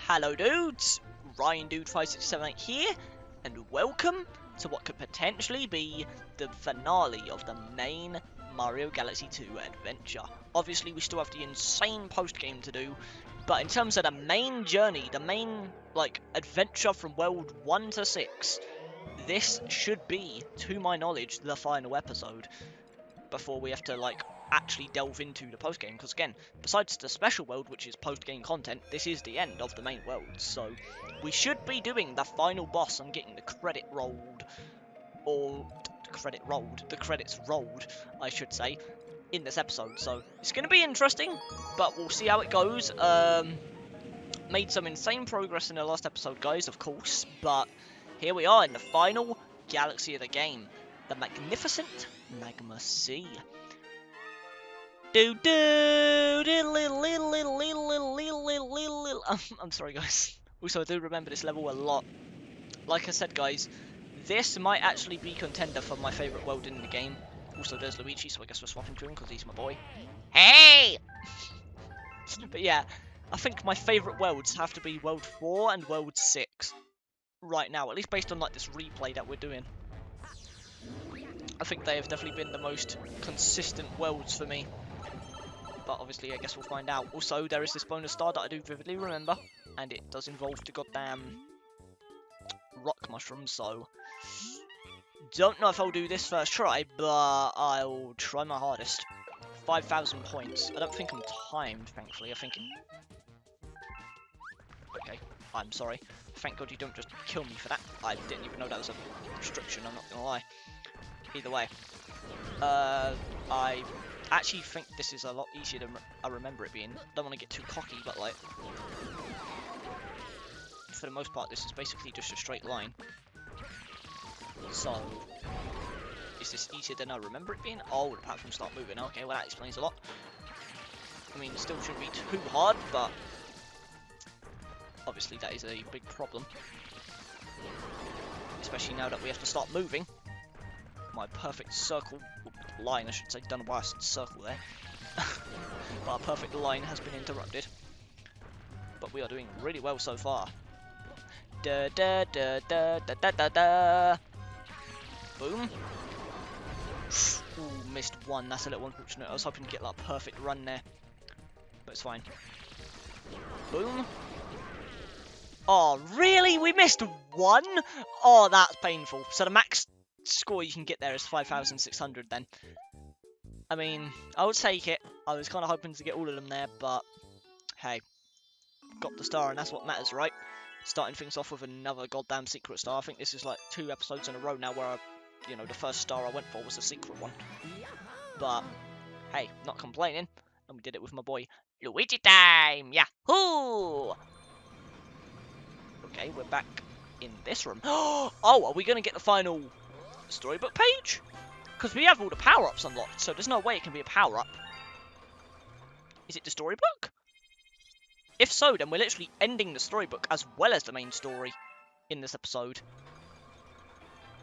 Hello dudes, Ryan Dude 5678 here, and welcome to what could potentially be the finale of the main Mario Galaxy 2 adventure. Obviously we still have the insane post-game to do, but in terms of the main journey, the main, adventure from World 1 to 6, this should be, to my knowledge, the final episode, before we have to, actually delve into the post-game, because again, besides the special world, which is post-game content, this is the end of the main world, so we should be doing the final boss and getting the credit rolled, or the credits rolled, I should say, in this episode, so it's going to be interesting, but we'll see how it goes. Made some insane progress in the last episode, guys, of course, but here we are in the final galaxy of the game, the magnificent Magma Sea. I'm sorry, guys. Also, I do remember this level a lot. Like I said, guys, this might actually be contender for my favourite world in the game. Also, there's Luigi, so I guess we're swapping to him because he's my boy. Hey! But yeah, I think my favourite worlds have to be World 4 and World 6 right now, at least based on this replay that we're doing. I think they have definitely been the most consistent worlds for me. But obviously, I guess we'll find out. Also, there is this bonus star that I do vividly remember, and it does involve the goddamn rock mushroom, so don't know if I'll do this first try, but I'll try my hardest. 5,000 points. I don't think I'm timed, thankfully. I think... Okay, I'm sorry. Thank God you don't just kill me for that. I didn't even know that was a restriction, I'm not gonna lie. Either way. I actually think this is a lot easier than I remember it being. Don't want to get too cocky, but for the most part, this is basically just a straight line. So, is this easier than I remember it being? Oh, the platforms start moving. Okay, well that explains a lot. I mean, it still shouldn't be too hard, but obviously that is a big problem. Especially now that we have to start moving. My perfect line, I should say, don't know why I said circle there. But our perfect line has been interrupted. But we are doing really well so far. Da da da da da da da da. Boom. Ooh, missed one. That's a little unfortunate. I was hoping to get a perfect run there, but it's fine. Boom. Oh, really? We missed one? Oh, that's painful. So the max score you can get there is 5,600 then. I mean, I would take it. I was kind of hoping to get all of them there, but hey, got the star and that's what matters, right? Starting things off with another goddamn secret star. I think this is 2 episodes in a row now where, the first star I went for was a secret one. But hey, not complaining. And we did it with my boy Luigi time! Yahoo! Okay, we're back in this room. Oh, are we going to get the final storybook page? Because we have all the power-ups unlocked, so there's no way it can be a power-up. Is it the storybook? If so, then we're literally ending the storybook as well as the main story in this episode.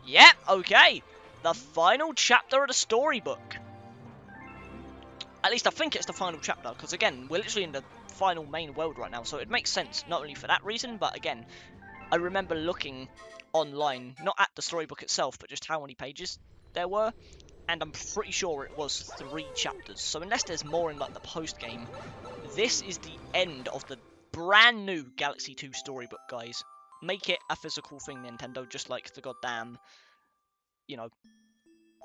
Yep, okay. The final chapter of the storybook. At least I think it's the final chapter, because again, we're literally in the final main world right now, so it makes sense, not only for that reason, but again, I remember looking online, not at the storybook itself, but just how many pages there were, and I'm pretty sure it was 3 chapters, so unless there's more in the post-game, this is the end of the brand new Galaxy 2 storybook, guys. Make it a physical thing, Nintendo, just like the goddamn,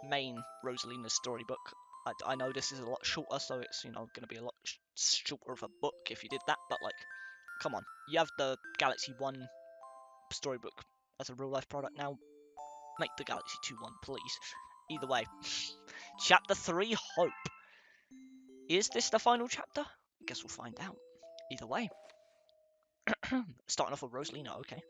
main Rosalina's storybook. I know this is a lot shorter, so it's, going to be a lot shorter of a book if you did that, but, come on. You have the Galaxy 1 storybook as a real-life product now. Make the Galaxy 2 one, please. Either way. Chapter 3, Hope. Is this the final chapter? I guess we'll find out. Either way. Starting off with Rosalina, okay.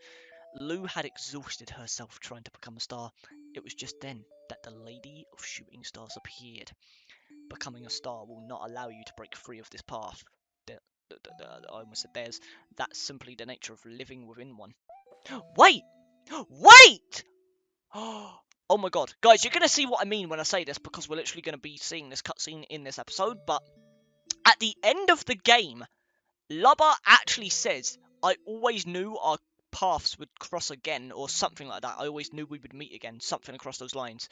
Lou had exhausted herself trying to become a star. It was just then that the Lady of Shooting Stars appeared. Becoming a star will not allow you to break free of this path. I almost said theirs. That's simply the nature of living within one. Wait! Wait! Oh my god. Guys, you're going to see what I mean when I say this, because we're literally going to be seeing this cutscene in this episode, but at the end of the game, Lubba actually says, I always knew our paths would cross again, or something like that. I always knew we would meet again, something across those lines.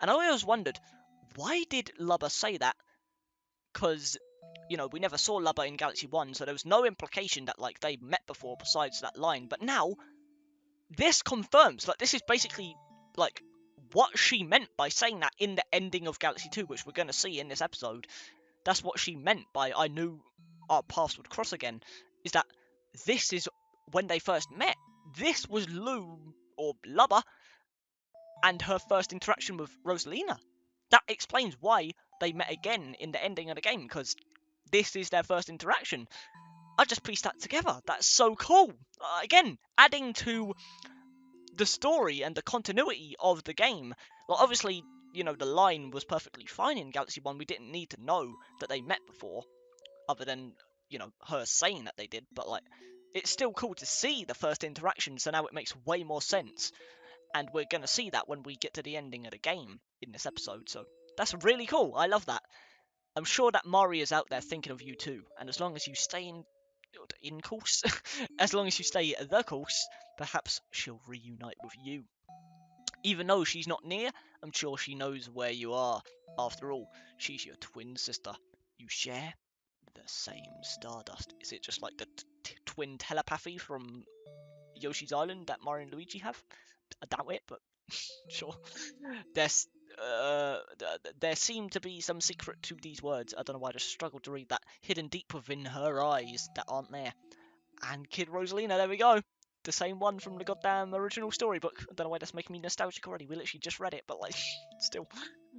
And I always wondered, why did Lubba say that? Because, you know, we never saw Lubba in Galaxy 1, so there was no implication that, like, they met before besides that line. But now, this confirms, like, this is basically, like, what she meant by saying that in the ending of Galaxy 2, which we're going to see in this episode. That's what she meant by I knew our paths would cross again, is that this is when they first met. This was Lou, or Lubba, and her first interaction with Rosalina. That explains why they met again in the ending of the game, because this is their first interaction. I just pieced that together. That's so cool. Again, adding to the story and the continuity of the game. Like, obviously, you know, the line was perfectly fine in Galaxy 1. We didn't need to know that they met before, other than, you know, her saying that they did. But, like, it's still cool to see the first interaction, so now it makes way more sense. And we're going to see that when we get to the ending of the game in this episode. So that's really cool. I love that. I'm sure that Mari is out there thinking of you too. And as long as you stay in course, as long as you stay the course, perhaps she'll reunite with you. Even though she's not near, I'm sure she knows where you are. After all, she's your twin sister. You share the same Stardust. Is it just like the twin telepathy from Yoshi's Island that Mario and Luigi have? I doubt it, but sure. There's, there seemed to be some secret to these words. I don't know why I just struggled to read that. Hidden deep within her eyes that aren't there. And Kid Rosalina, there we go. The same one from the goddamn original storybook. I don't know why that's making me nostalgic already. We literally just read it, but like, still,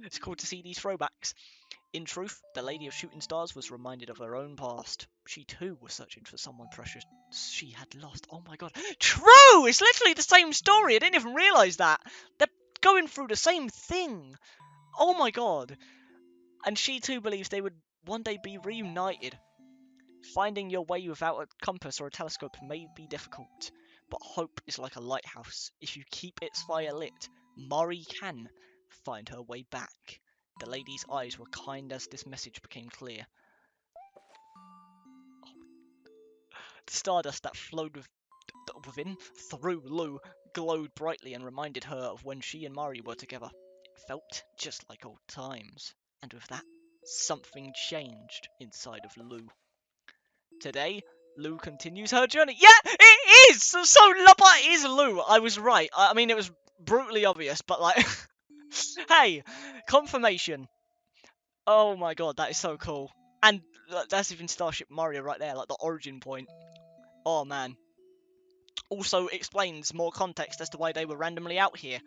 it's cool to see these throwbacks. In truth, the Lady of Shooting Stars was reminded of her own past. She too was searching for someone precious she had lost. Oh my god. True! It's literally the same story. I didn't even realise that. They're going through the same thing. Oh my god. And she too believes they would one day be reunited. Finding your way without a compass or a telescope may be difficult, but hope is like a lighthouse. If you keep its fire lit, Mari can find her way back. The lady's eyes were kind as this message became clear. The stardust that flowed through Lou glowed brightly and reminded her of when she and Mari were together. It felt just like old times, and with that, something changed inside of Lou. Today, Lou continues her journey. Yeah, it is! So Lubba is Lou. I was right. I mean, it was brutally obvious, but like... hey, confirmation. Oh my god, that is so cool. And that's even Starship Mario right there, like the origin point. Oh man. Also explains more context as to why they were randomly out here.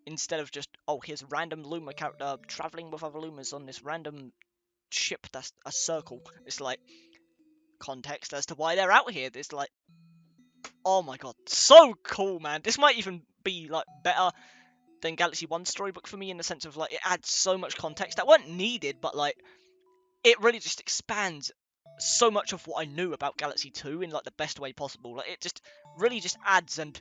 Instead of just, oh, here's a random Luma character traveling with other Lumas on this random ship that's a circle. It's like, context as to why they're out here. It's like, oh my god, so cool, man. This might even be, like, better than Galaxy 1 storybook for me in the sense of, like, it adds so much context that weren't needed, but, like, it really just expands so much of what I knew about Galaxy 2 in, like, the best way possible. Like, it just really just adds and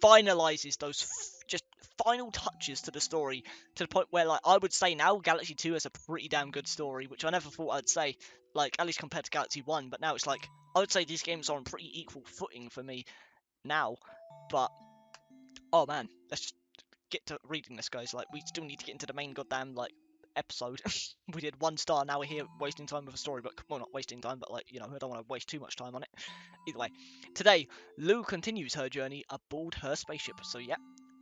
finalizes those just final touches to the story to the point where, like, I would say now Galaxy 2 has a pretty damn good story, which I never thought I'd say, like, at least compared to Galaxy 1, but now it's like, I would say these games are on pretty equal footing for me now, but, oh man, let's just get to reading this, guys. Like, we still need to get into the main goddamn, like, episode. We did 1 star, now we're here wasting time with a storybook. Well, not wasting time, but, like, you know, I don't want to waste too much time on it. Either way, today, Lou continues her journey aboard her spaceship. So, yeah,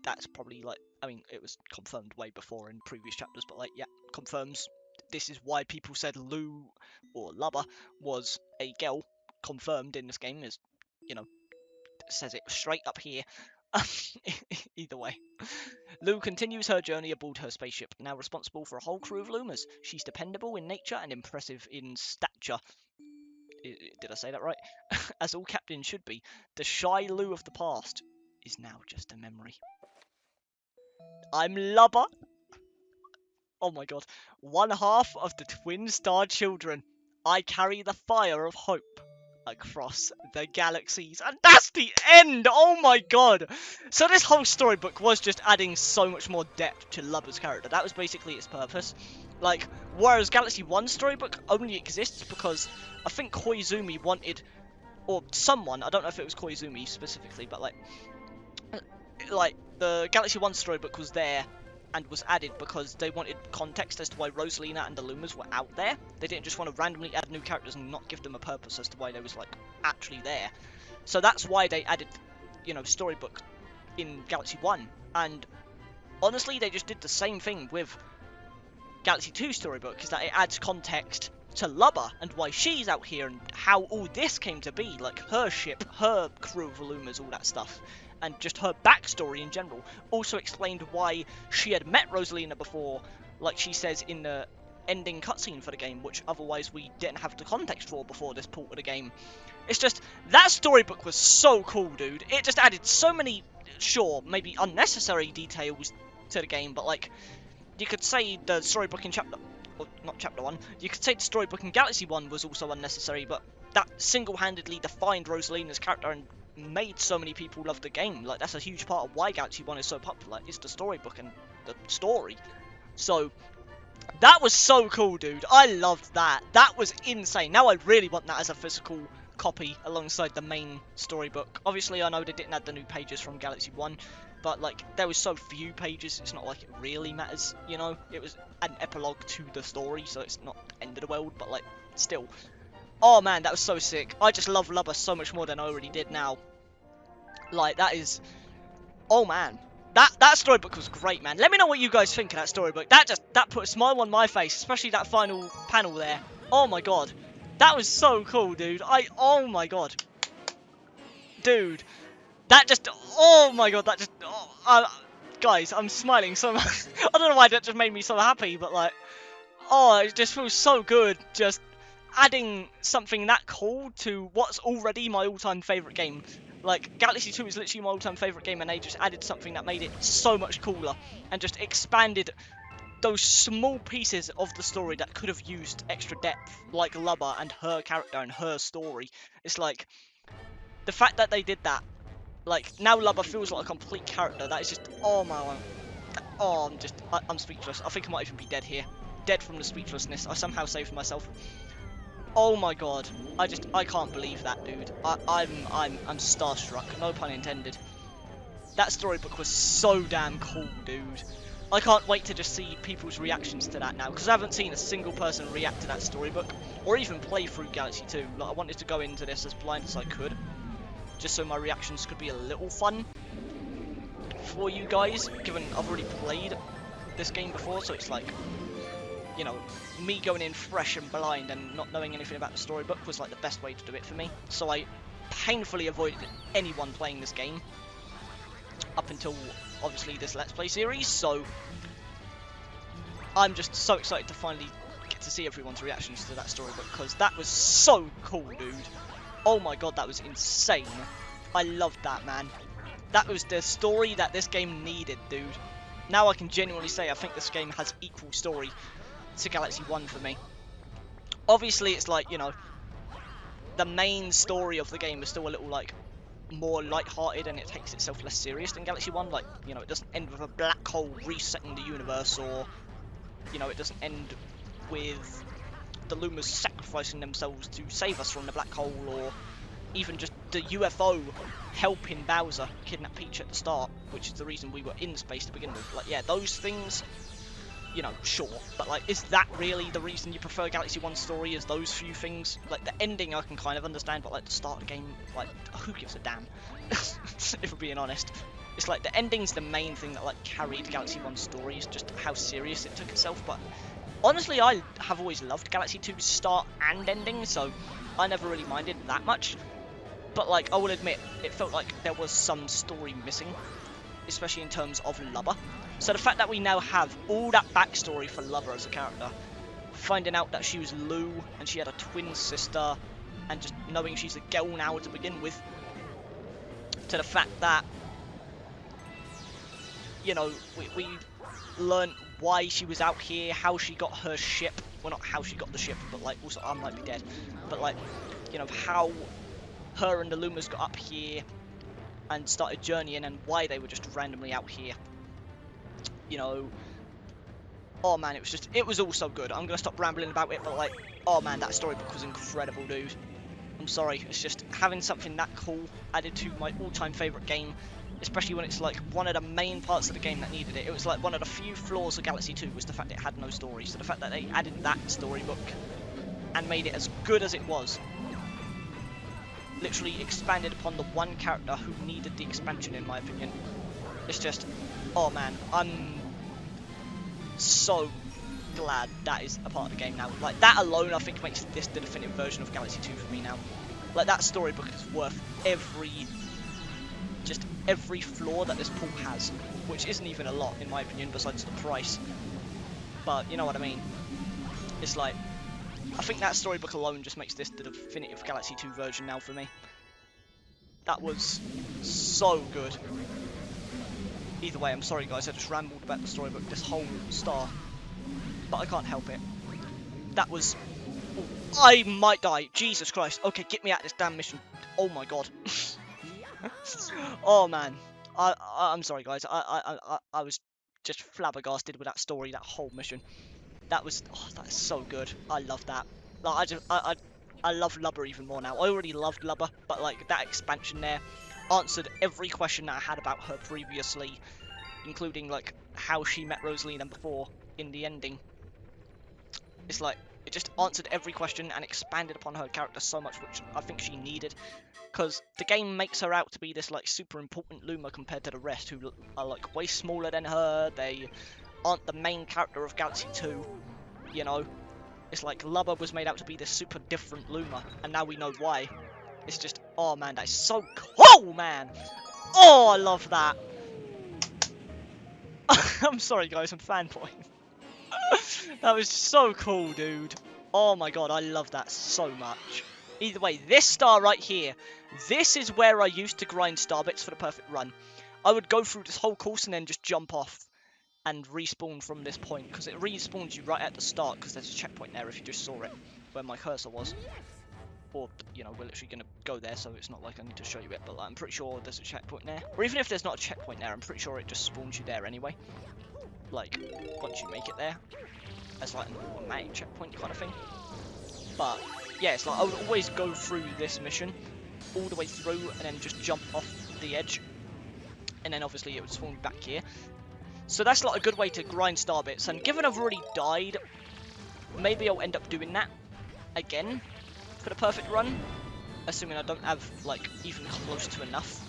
that's probably, like, I mean, it was confirmed way before in previous chapters, but, like, yeah, confirms this is why people said Lou, or Lubba, was a girl. Confirmed in this game, is, you know, says it straight up here. Either way. Lou continues her journey aboard her spaceship, now responsible for a whole crew of Lumas. She's dependable in nature and impressive in stature. Did I say that right? As all captains should be, the shy Lou of the past is now just a memory. I'm Lubba. Oh my god. One half of the twin star children. I carry the fire of hope across the galaxies. And that's the end! Oh my god! So this whole storybook was just adding so much more depth to Lubba's character. That was basically its purpose. Like, whereas Galaxy 1 storybook only exists because I think Koizumi wanted or someone, I don't know if it was Koizumi specifically, but like the Galaxy 1 storybook was there and was added because they wanted context as to why Rosalina and the Lumas were out there. They didn't just want to randomly add new characters and not give them a purpose as to why they was like actually there. So that's why they added, you know, storybook in Galaxy 1. And honestly, they just did the same thing with Galaxy 2 storybook, is that it adds context to Lubba and why she's out here and how all this came to be, like her ship, her crew of Lumas, all that stuff, and just her backstory in general. Also explained why she had met Rosalina before, like she says in the ending cutscene for the game, which otherwise we didn't have the context for before this port of the game. It's just, that storybook was so cool, dude. It just added so many, sure, maybe unnecessary details to the game, but like, you could say the storybook in chapter, or not chapter 1, you could say the storybook in Galaxy 1 was also unnecessary, but that single-handedly defined Rosalina's character and made so many people love the game. Like, that's a huge part of why Galaxy 1 is so popular, is the storybook and the story. So, that was so cool, dude. I loved that. That was insane. Now I really want that as a physical copy alongside the main storybook. Obviously, I know they didn't add the new pages from Galaxy 1, but like, there was so few pages, it's not like it really matters, you know? It was an epilogue to the story, so it's not the end of the world, but like, still. Oh man, that was so sick. I just love Lubba so much more than I already did now. Like, that is... Oh man. That storybook was great, man. Let me know what you guys think of that storybook. That put a smile on my face, especially that final panel there. Oh my god. That was so cool, dude. Oh my god. Dude. That just, oh my god, that just, guys, I'm smiling so much. I don't know why that just made me so happy, but like, oh, it just feels so good, just adding something that cool to what's already my all-time favourite game. Like, Galaxy 2 is literally my all-time favourite game, and they just added something that made it so much cooler, and just expanded those small pieces of the story that could have used extra depth, like Lubba and her character and her story. It's like, the fact that they did that, like, now Lubba feels like a complete character. That is just, oh my, oh, I'm speechless. I think I might even be dead here. Dead from the speechlessness. I somehow saved myself. Oh my god. I can't believe that, dude. I'm starstruck. No pun intended. That storybook was so damn cool, dude. I can't wait to just see people's reactions to that now, because I haven't seen a single person react to that storybook, or even play through Galaxy 2. Like, I wanted to go into this as blind as I could, just so my reactions could be a little fun for you guys, given I've already played this game before, so it's like, you know, me going in fresh and blind and not knowing anything about the storybook was like the best way to do it for me. So I painfully avoided anyone playing this game up until obviously this Let's Play series, so I'm just so excited to finally get to see everyone's reactions to that storybook, because that was so cool, dude. Oh my god, that was insane. I loved that, man. That was the story that this game needed, dude. Now I can genuinely say I think this game has equal story to Galaxy 1 for me. Obviously, it's like, you know, the main story of the game is still a little, like, more light-hearted, and it takes itself less serious than Galaxy 1. Like, you know, it doesn't end with a black hole resetting the universe, or, you know, it doesn't end with the Lumas sacrificing themselves to save us from the black hole, or even just the UFO helping Bowser kidnap Peach at the start, which is the reason we were in space to begin with. Like, yeah, those things, you know, sure, but like, is that really the reason you prefer Galaxy 1 story, is those few things? Like, the ending I can kind of understand, but like, the start of the game, like, who gives a damn? If we're being honest. It's like, the ending's the main thing that like carried Galaxy 1's story, is just how serious it took itself. But honestly, I have always loved Galaxy 2's start and ending, so I never really minded that much. But like, I will admit, it felt like there was some story missing, especially in terms of Lubba. So the fact that we now have all that backstory for Lubba as a character, finding out that she was Lou and she had a twin sister, and just knowing she's a girl now to begin with, to the fact that, you know, we learned why she was out here, how she got her ship, well, not how she got the ship, but like, also I might be dead, but like, you know, how her and the Lumas got up here and started journeying, and why they were just randomly out here. You know, oh man, it was all so good. I'm gonna stop rambling about it, but like, oh man, that storybook was incredible, dude. I'm sorry, it's just having something that cool added to my all-time favourite game, especially when it's like one of the main parts of the game that needed it. It was like one of the few flaws of Galaxy 2 was the fact it had no story. So the fact that they added that storybook and made it as good as it was, literally expanded upon the one character who needed the expansion, in my opinion. It's just, oh man, I'm so glad that is a part of the game now. Like, that alone, I think, makes this the definitive version of Galaxy 2 for me now. Like, that storybook is worth every flaw that this port has, which isn't even a lot, in my opinion, besides the price. But, you know what I mean? It's like, I think that storybook alone just makes this the definitive Galaxy 2 version now for me. That was so good. Either way, I'm sorry guys, I just rambled about the storybook this whole star. But I can't help it. That was... Oh, I might die. Jesus Christ. Okay, get me out of this damn mission. Oh my god. Oh man. I'm sorry guys. I was just flabbergasted with that story, that whole mission. That was... Oh, that is so good. I love that. Like, I love Lubba even more now. I already loved Lubba, but like that expansion there answered every question that I had about her previously, including like how she met Rosalina before in the ending. It's like, it just answered every question and expanded upon her character so much, which I think she needed. Because the game makes her out to be this like super important Luma compared to the rest, who are like way smaller than her. They aren't the main character of Galaxy 2, you know. It's like Lubba was made out to be this super different Luma, and now we know why. It's just, oh man, that is so cool, man! Oh, I love that! I'm sorry guys, I'm fanboying. That was so cool, dude. Oh my god, I love that so much. Either way, this star right here, this is where I used to grind star bits for the perfect run. I would go through this whole course and then just jump off and respawn from this point, because it respawns you right at the start, because there's a checkpoint there if you just saw it, where my cursor was. Or, you know, we're literally going to go there, so it's not like I need to show you it, but like, I'm pretty sure there's a checkpoint there. Or even if there's not a checkpoint there, I'm pretty sure it just spawns you there anyway. Like, once you make it there. As like an automatic checkpoint kind of thing. But, yeah, it's like I would always go through this mission, all the way through, and then just jump off the edge. And then obviously it would spawn back here. So that's like a good way to grind star bits, and given I've already died, maybe I'll end up doing that again for the perfect run, assuming I don't have like even close to enough.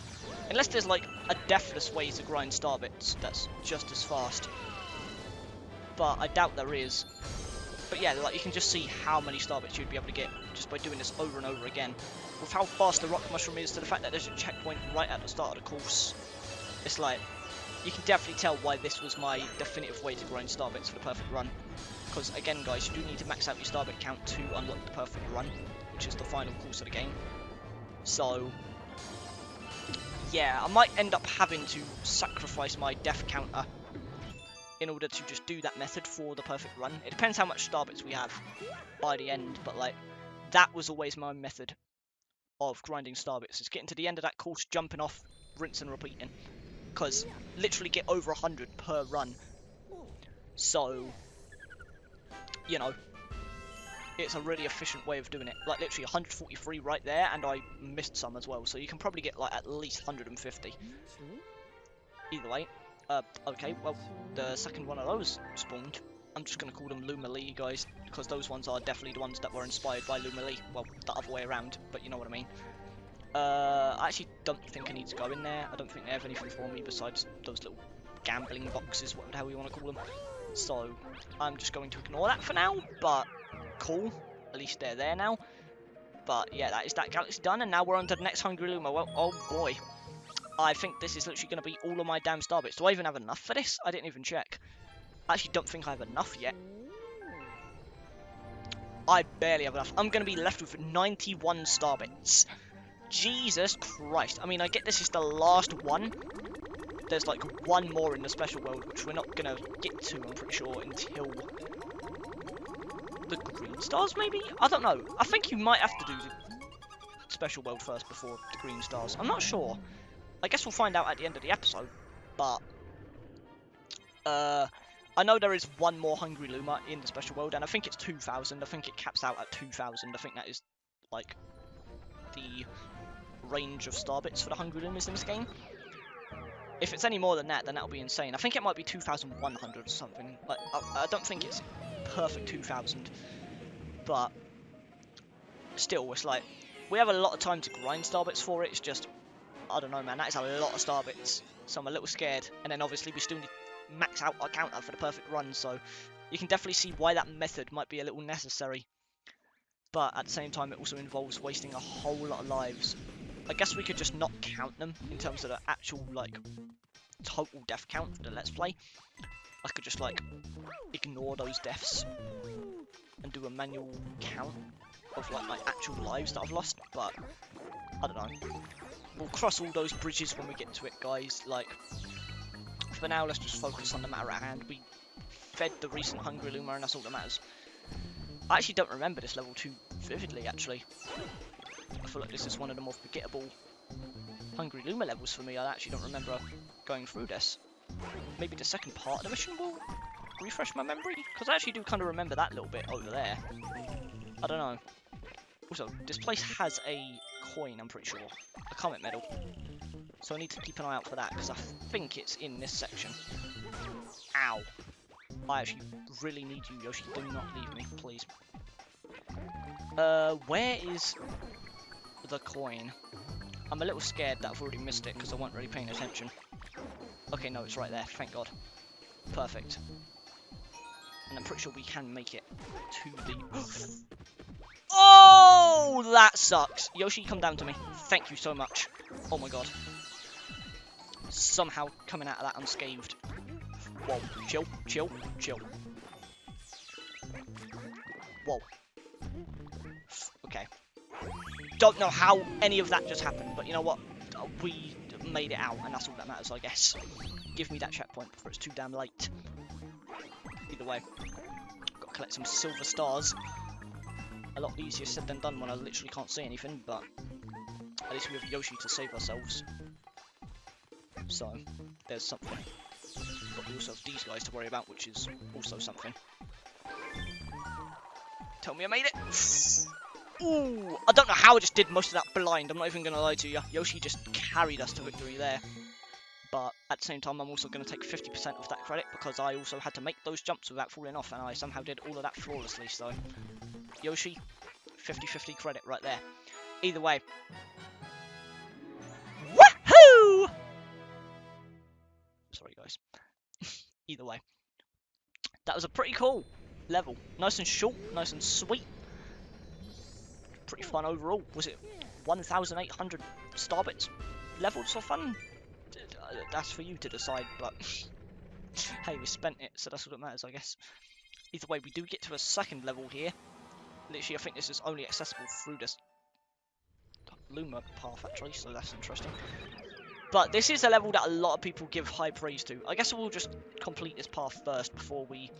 Unless there's like a deathless way to grind star bits that's just as fast. But I doubt there is. But yeah, like you can just see how many star bits you'd be able to get just by doing this over and over again. With how fast the rock mushroom is, to the fact that there's a checkpoint right at the start of the course, it's like, you can definitely tell why this was my definitive way to grind star bits for the perfect run. Because again guys, you do need to max out your star bit count to unlock the perfect run, which is the final course of the game. So yeah, I might end up having to sacrifice my death counter in order to just do that method for the perfect run. It depends how much star bits we have by the end, but like, that was always my method of grinding star bits. It's getting to the end of that course, jumping off, rinse and repeating. Because literally get over 100 per run. So, you know, it's a really efficient way of doing it. Like literally 143 right there, and I missed some as well. So you can probably get like at least 150. Either way. Okay, well, the second one of those spawned. I'm just going to call them Luma Lee, guys, because those ones are definitely the ones that were inspired by Luma Lee. Well, the other way around, but you know what I mean. I actually don't think I need to go in there. I don't think they have anything for me besides those little gambling boxes, whatever the hell you want to call them. So, I'm just going to ignore that for now, but cool. At least they're there now. But yeah, that is that galaxy done, and now we're on to the next Hungry Luma. Well, oh boy. I think this is literally going to be all of my damn star bits. Do I even have enough for this? I didn't even check. I actually don't think I have enough yet. I barely have enough. I'm going to be left with 91 star bits. Jesus Christ. I mean, I get this is the last one. There's like one more in the special world, which we're not going to get to, I'm pretty sure, until the green stars, maybe? I don't know. I think you might have to do the special world first before the green stars. I'm not sure. I guess we'll find out at the end of the episode, but I know there is one more Hungry Luma in the special world, and I think it's 2,000. I think it caps out at 2,000. I think that is, like, the range of star bits for the Hungry Lumas in this game. If it's any more than that, then that'll be insane. I think it might be 2,100 or something. Like, I don't think it's perfect 2,000, but still, it's like, we have a lot of time to grind star bits for it. It's just, I don't know, man, that is a lot of star bits, so I'm a little scared. And then obviously we still need to max out our counter for the perfect run, so you can definitely see why that method might be a little necessary. But at the same time, it also involves wasting a whole lot of lives. I guess we could just not count them in terms of the actual, like, total death count for the Let's Play. I could just, like, ignore those deaths and do a manual count of, like, my actual lives that I've lost, but I don't know. We'll cross all those bridges when we get to it, guys. Like, for now, let's just focus on the matter at hand. We fed the recent Hungry Luma, and that's all that matters. I actually don't remember this level too vividly, actually. I feel like this is one of the more forgettable Hungry Luma levels for me. I actually don't remember going through this. Maybe the second part of the mission will refresh my memory? Because I actually do kind of remember that little bit over there. I don't know. Also, this place has a coin, I'm pretty sure. A comet medal. So I need to keep an eye out for that, because I think it's in this section. Ow. I actually really need you, Yoshi. Do not leave me, please. Where is the coin? I'm a little scared that I've already missed it because I wasn't really paying attention. Okay, no, it's right there. Thank God. Perfect. And I'm pretty sure we can make it to the... Oh, that sucks. Yoshi, come down to me. Thank you so much. Oh my God. Somehow coming out of that unscathed. Whoa, chill, chill, chill. Whoa. Okay. Don't know how any of that just happened, but you know what? We made it out, and that's all that matters, I guess. Give me that checkpoint before it's too damn late. Either way, got to collect some silver stars. A lot easier said than done when I literally can't see anything, but at least we have Yoshi to save ourselves. So, there's something. But we also have these guys to worry about, which is also something. Tell me I made it! Ooh! I don't know how I just did most of that blind, I'm not even going to lie to you. Yoshi just carried us to victory there. But at the same time, I'm also going to take 50% of that credit, because I also had to make those jumps without falling off, and I somehow did all of that flawlessly, so... Yoshi, 50-50 credit right there. Either way. Woohoo! Sorry, guys. Either way. That was a pretty cool level. Nice and short, nice and sweet. Pretty fun overall. Was it 1,800 star bits levels for fun? That's for you to decide, but hey, we spent it, so that's what matters, I guess. Either way, we do get to a second level here. Literally, I think this is only accessible through this Luma path, actually, so that's interesting. But this is a level that a lot of people give high praise to. I guess we'll just complete this path first before we,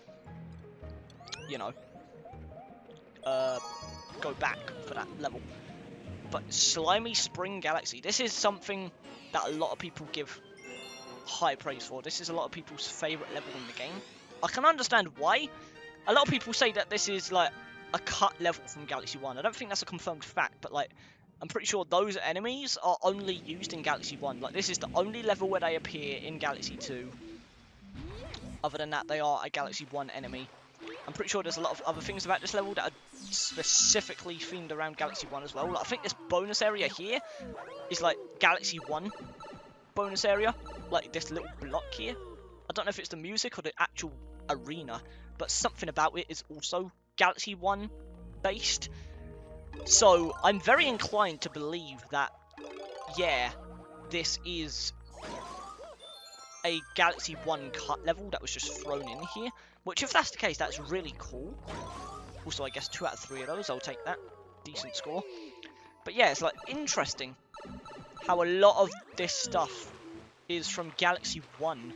you know, go back for that level. But Slimy Spring Galaxy, this is something that a lot of people give high praise for. This is a lot of people's favourite level in the game. I can understand why. A lot of people say that this is like a cut level from Galaxy 1. I don't think that's a confirmed fact, but like, I'm pretty sure those enemies are only used in Galaxy 1. Like, this is the only level where they appear in Galaxy 2. Other than that, they are a Galaxy 1 enemy. I'm pretty sure there's a lot of other things about this level that are specifically themed around Galaxy 1 as well. Like, I think this bonus area here is like Galaxy 1 bonus area. Like this little block here. I don't know if it's the music or the actual arena, but something about it is also Galaxy 1 based. So I'm very inclined to believe that, yeah, this is a Galaxy 1 cut level that was just thrown in here. Which, if that's the case, that's really cool. Also, I guess 2 out of 3 of those, I'll take that. Decent score. But yeah, it's like interesting how a lot of this stuff is from Galaxy 1.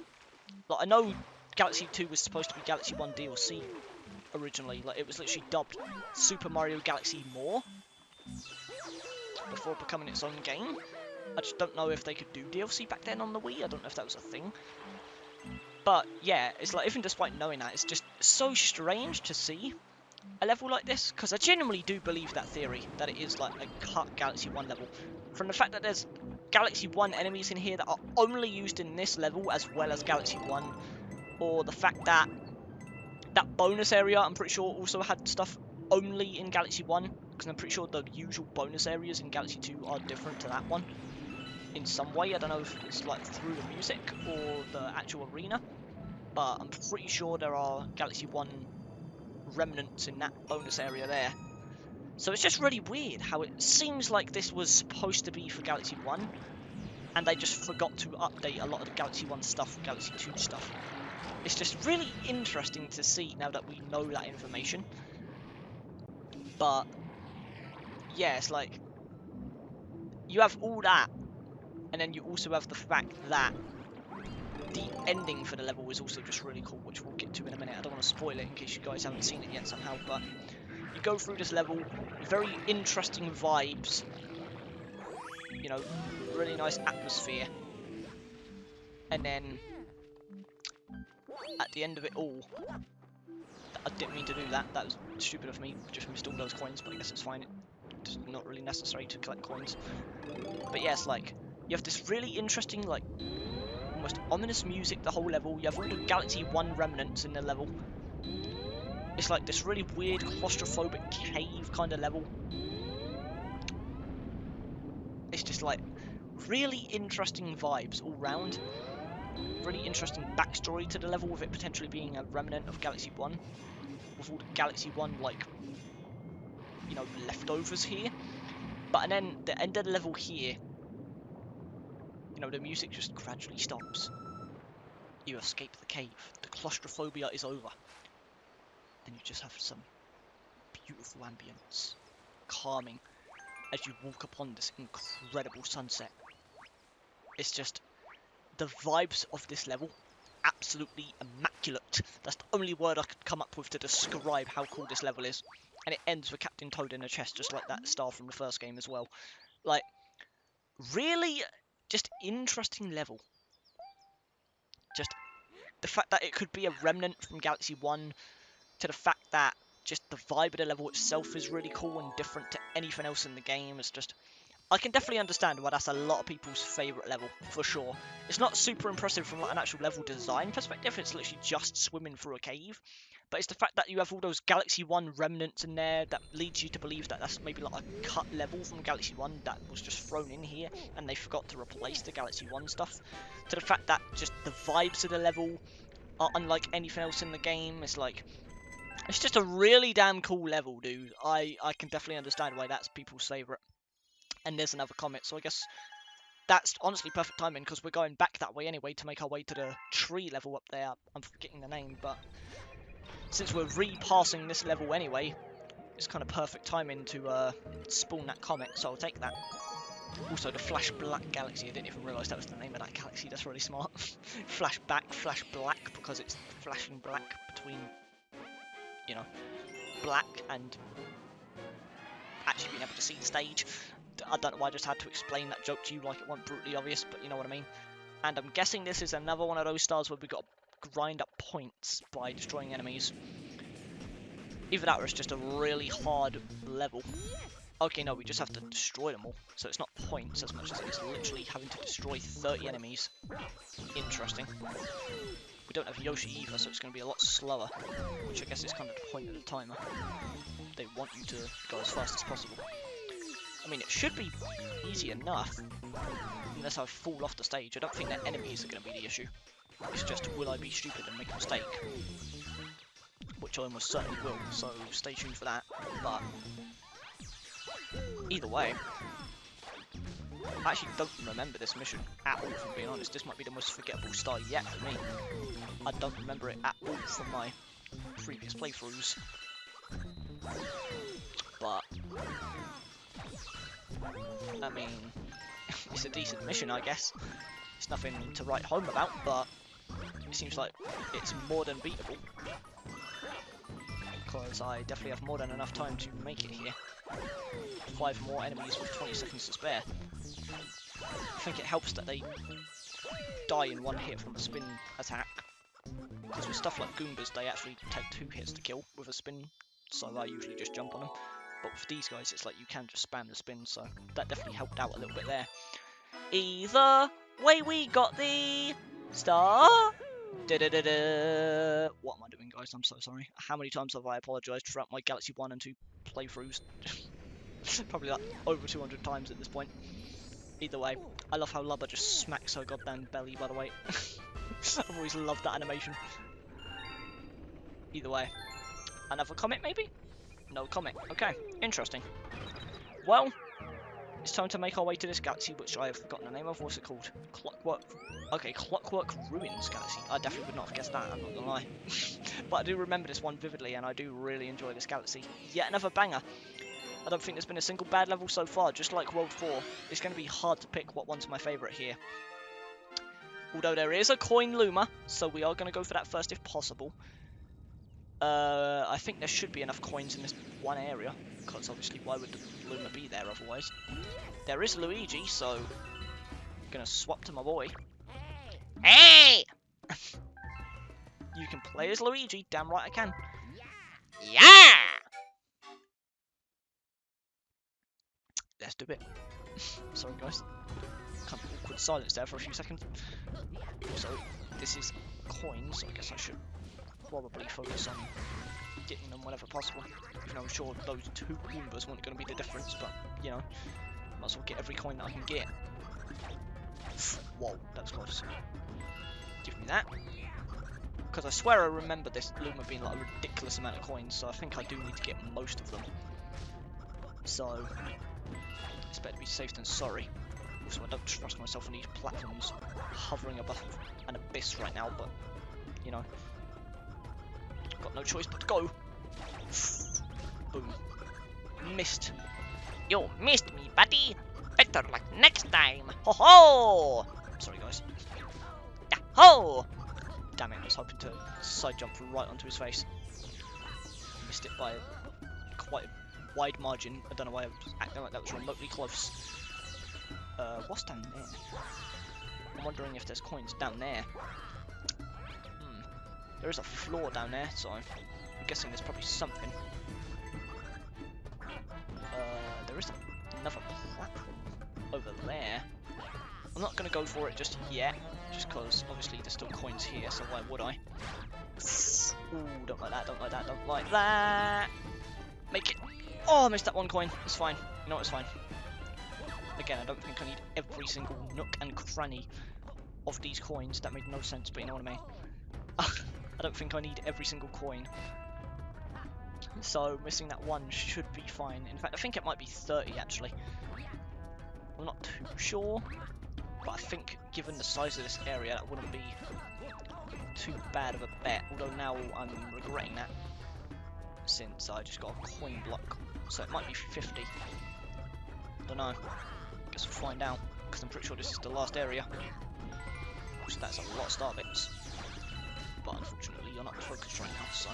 Like, I know Galaxy 2 was supposed to be Galaxy 1 DLC originally. Like, it was literally dubbed Super Mario Galaxy More before becoming its own game. I just don't know if they could do DLC back then on the Wii. I don't know if that was a thing. But yeah, it's like, even despite knowing that, it's just so strange to see a level like this, because I genuinely do believe that theory, that it is like a cut Galaxy 1 level. From the fact that there's Galaxy 1 enemies in here that are only used in this level as well as Galaxy 1, or the fact that that bonus area, I'm pretty sure, also had stuff only in Galaxy 1, because I'm pretty sure the usual bonus areas in Galaxy 2 are different to that one in some way. I don't know if it's like through the music or the actual arena, but I'm pretty sure there are Galaxy 1 remnants in that bonus area there. So it's just really weird how it seems like this was supposed to be for Galaxy 1, and they just forgot to update a lot of the Galaxy 1 stuff with Galaxy 2 stuff. It's just really interesting to see now that we know that information. But yeah, it's like you have all that, and then you also have the fact that the ending for the level is also just really cool, which we'll get to in a minute. I don't want to spoil it in case you guys haven't seen it yet somehow, but you go through this level, very interesting vibes, you know, really nice atmosphere, and then at the end of it all, I didn't mean to do that, that was stupid of me, just missed all those coins, but I guess it's fine, it's not really necessary to collect coins. But yes, like, you have this really interesting, like, almost ominous music the whole level, you have all the Galaxy 1 remnants in the level. It's like this really weird claustrophobic cave kind of level. It's just like really interesting vibes all round. Really interesting backstory to the level, with it potentially being a remnant of Galaxy 1. With all the Galaxy 1, like, you know, leftovers here. But and then the end of the level here, you know, the music just gradually stops. You escape the cave. The claustrophobia is over. And you just have some beautiful ambience. Calming. As you walk upon this incredible sunset. It's just the vibes of this level, absolutely immaculate. That's the only word I could come up with to describe how cool this level is. And it ends with Captain Toad in a chest, just like that star from the first game as well. Like, really just interesting level. Just the fact that it could be a remnant from Galaxy 1, to the fact that just the vibe of the level itself is really cool and different to anything else in the game. It's just, I can definitely understand why that's a lot of people's favourite level, for sure. It's not super impressive from like an actual level design perspective, it's literally just swimming through a cave. But it's the fact that you have all those Galaxy 1 remnants in there that leads you to believe that that's maybe like a cut level from Galaxy 1 that was just thrown in here, and they forgot to replace the Galaxy 1 stuff. To the fact that just the vibes of the level are unlike anything else in the game. It's like, it's just a really damn cool level, dude. I can definitely understand why that's people's favourite. And there's another comet, so I guess that's honestly perfect timing, because we're going back that way anyway to make our way to the tree level up there. I'm forgetting the name, but since we're repassing this level anyway, it's kind of perfect timing to spawn that comet, so I'll take that. Also, the Flash Black Galaxy, I didn't even realise that was the name of that galaxy, that's really smart. Flash Back, Flash Black, because it's flashing black between, you know, black and actually being able to see the stage. I don't know why I just had to explain that joke to you like it wasn't brutally obvious, but you know what I mean. And I'm guessing this is another one of those stars where we've got to grind up points by destroying enemies. Either that or it's just a really hard level. Okay, no, we just have to destroy them all. So it's not points as much as it is literally having to destroy 30 enemies. Interesting. We don't have Yoshi either, so it's going to be a lot slower. Which I guess is kind of the point of the timer. They want you to go as fast as possible. I mean, it should be easy enough, unless I fall off the stage. I don't think that enemies are going to be the issue. It's just, will I be stupid and make a mistake? Which I almost certainly will, so stay tuned for that. But either way, I actually don't remember this mission at all, if I'm being honest. This might be the most forgettable star yet for me. I don't remember it at all from my previous playthroughs. But I mean, it's a decent mission, I guess. It's nothing to write home about, but it seems like it's more than beatable. Because I definitely have more than enough time to make it here. 5 more enemies with 20 seconds to spare. I think it helps that they die in 1 hit from a spin attack. Because with stuff like Goombas, they actually take 2 hits to kill with a spin so I usually just jump on them. But with these guys, it's like you can just spam the spin, so that definitely helped out a little bit there. Either way, we got the star. Da-da-da-da. What am I doing, guys? I'm so sorry. How many times have I apologised throughout my Galaxy 1 and 2 playthroughs? Probably like over 200 times at this point. Either way, I love how Lubba just smacks her goddamn belly, by the way. I've always loved that animation. Either way. Another comet, maybe? No comet. Okay, interesting. Well, it's time to make our way to this galaxy, which I have forgotten the name of. What's it called? Clockwork. Okay, Clockwork Ruins Galaxy. I definitely would not have guessed that, I'm not gonna lie. But I do remember this one vividly, and I do really enjoy this galaxy. Yet another banger. I don't think there's been a single bad level so far, just like World 4. It's going to be hard to pick what one's my favourite here. Although there is a coin luma, so we are going to go for that first if possible. I think there should be enough coins in this one area, because obviously why would the luma be there otherwise? There is Luigi, so I'm going to swap to my boy. Hey! You can play as Luigi, damn right I can. Yeah! Let's do it. Sorry guys. Kind of awkward silence there for a few seconds. So, this is coins, so I guess I should probably focus on getting them whenever possible. Even though I'm sure those two Goombas weren't going to be the difference, but, you know, might as well get every coin that I can get. Whoa, that was close. Give me that. Because I swear I remember this Luma being like a ridiculous amount of coins, so I think I do need to get most of them. So, it's better to be safe than sorry. Also, I don't trust myself on these platforms hovering above an abyss right now, but, you know, got no choice but to go. Boom. Missed. You missed me, buddy. Better luck next time. Ho ho! Sorry, guys. Ho! Damn it, I was hoping to side jump right onto his face. Missed it by quite a wide margin. I don't know why I was acting like that was remotely close. What's down there? I'm wondering if there's coins down there. There is a floor down there, so I'm guessing there's probably something. There is another platform over there. I'm not going to go for it just yet, just because obviously there's still coins here, so why would I? Ooh, don't like that, don't like that, don't like that! Make it! Oh, I missed that one coin. It's fine. You know what, it's fine. Again, I don't think I need every single nook and cranny of these coins. That made no sense, but you know what I mean. I don't think I need every single coin. So, missing that one should be fine. In fact, I think it might be 30, actually. I'm not too sure. But I think, given the size of this area, that wouldn't be too bad of a bet. Although now I'm regretting that, since I just got a coin block. So it might be 50. Don't know. Guess we'll find out, because I'm pretty sure this is the last area. So that's a lot of star bits. But unfortunately, you're not focused right now, so.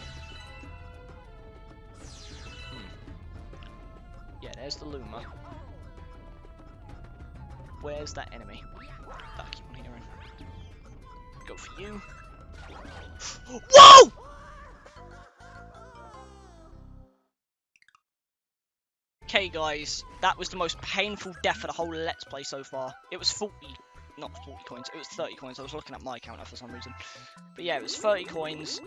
Yeah, there's the Luma. Where's that enemy that I keep on hearing? Go for you. Whoa! Okay guys, that was the most painful death of the whole Let's Play so far. It was not 40 coins, it was 30 coins. I was looking at my counter for some reason. But yeah, it was 30 coins.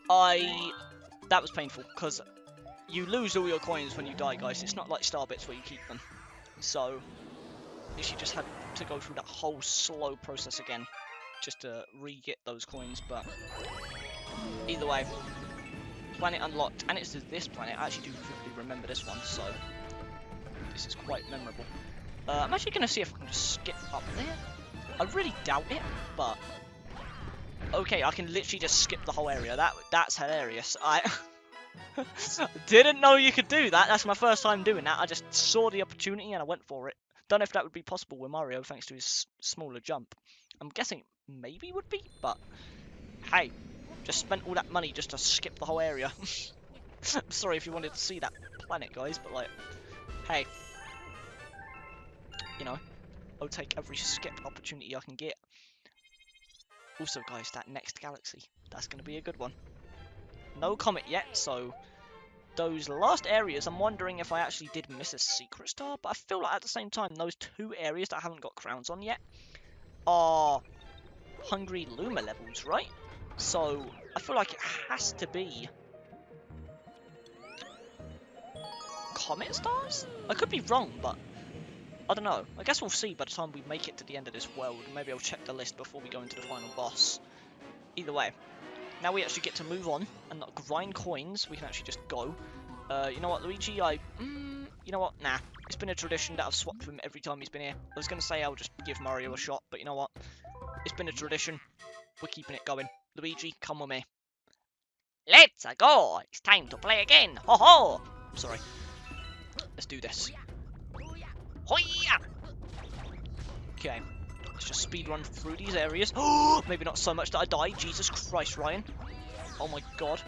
That was painful, because you lose all your coins when you die, guys. It's not like star bits where you keep them. So, you just had to go through that whole slow process again, just to re-get those coins, but either way, planet unlocked, and it's this planet. I actually do vividly remember this one, so this is quite memorable. I'm actually going to see if I can just skip up there. I really doubt it, but okay, I can literally just skip the whole area. That's hilarious. I didn't know you could do that. That's my first time doing that. I just saw the opportunity and I went for it. Don't know if that would be possible with Mario thanks to his smaller jump. I'm guessing maybe would be, but hey, just spent all that money just to skip the whole area. I'm sorry if you wanted to see that planet, guys, but like, hey, you know, I'll take every skip opportunity I can get. Also, guys, that next galaxy, that's going to be a good one. no comet yet, so those last areas, I'm wondering if I actually did miss a secret star, but I feel like at the same time, those 2 areas that I haven't got crowns on yet are Hungry Luma levels, right? So I feel like it has to be comet stars? I could be wrong, but I don't know. I guess we'll see by the time we make it to the end of this world. Maybe I'll check the list before we go into the final boss. Either way, now we actually get to move on and not grind coins. We can actually just go. You know what, Luigi? You know what? Nah. It's been a tradition that I've swapped him every time he's been here. I was going to say I'll just give Mario a shot, but you know what? It's been a tradition. We're keeping it going. Luigi, come with me. Let's go! It's time to play again! Ho ho! Sorry. Let's do this. Hoya! Okay. Let's just speed run through these areas. Maybe not so much that I die. Jesus Christ, Ryan. Oh my god.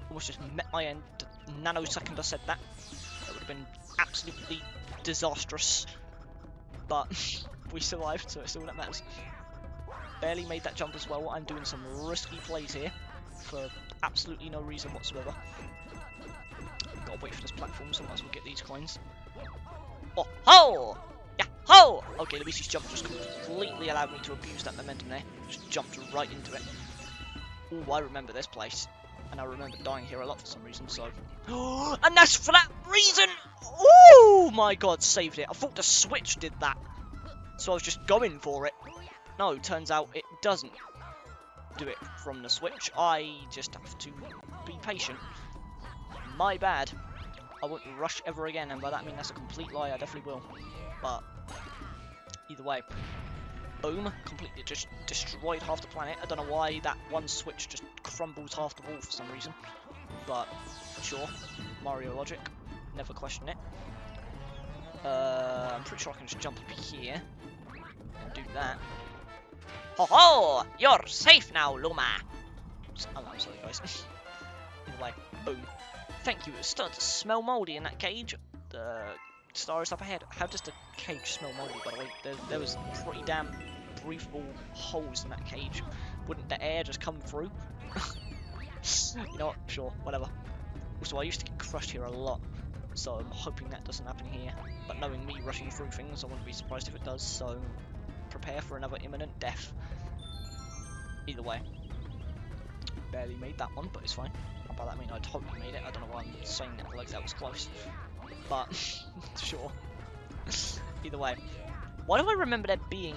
Almost just met my end. The nanosecond I said that. That would have been absolutely disastrous. But we survived, so it's all that matters. Barely made that jump as well. I'm doing some risky plays here for absolutely no reason whatsoever. Gotta wait for this platform, so I might as well get these coins. Oh ho! Yeah, ho! Okay, Luigi's jump just completely allowed me to abuse that momentum there. Just jumped right into it. Oh, I remember this place. And I remember dying here a lot for some reason, so... and that's for that reason! Oh my god, saved it. I thought the Switch did that. So I was just going for it. No, turns out it doesn't do it from the Switch. I just have to be patient. My bad. I won't rush ever again, and by that I mean that's a complete lie. I definitely will. But either way, boom, completely just destroyed half the planet. I don't know why that one switch just crumbles half the wall for some reason, but sure, Mario logic, never question it. I'm pretty sure I can just jump up here and do that. Ho ho! You're safe now, Luma! Oh, I'm sorry, guys. Either way, boom. Thank you. It's starting to smell mouldy in that cage. The star is up ahead. How does the cage smell mouldy, by the way? There was pretty damn breathable holes in that cage. Wouldn't the air just come through? You know what? Sure, whatever. Also, I used to get crushed here a lot, so I'm hoping that doesn't happen here. But knowing me rushing through things, I wouldn't be surprised if it does, so prepare for another imminent death. Either way. Barely made that one, but it's fine. By that I mean I totally made it. I don't know why I'm saying that like that was close. But, sure. Either way. Why do I remember there being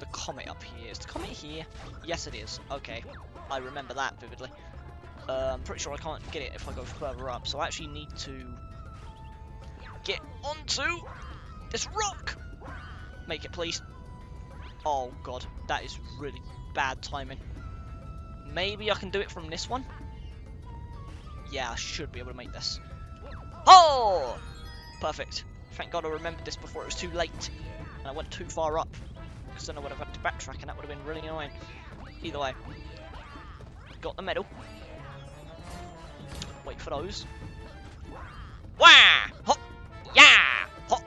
the comet up here? Is the comet here? Yes, it is. Okay. I remember that vividly. I'm pretty sure I can't get it if I go further up. So I actually need to get onto this rock. Make it, please. Oh, God. That is really bad timing. Maybe I can do it from this one. Yeah, I should be able to make this. Oh! Perfect. Thank God I remembered this before it was too late. And I went too far up. Because then I would have had to backtrack and that would have been really annoying. Either way. Got the medal. Wait for those. Wah! Hop! Yeah! Hop!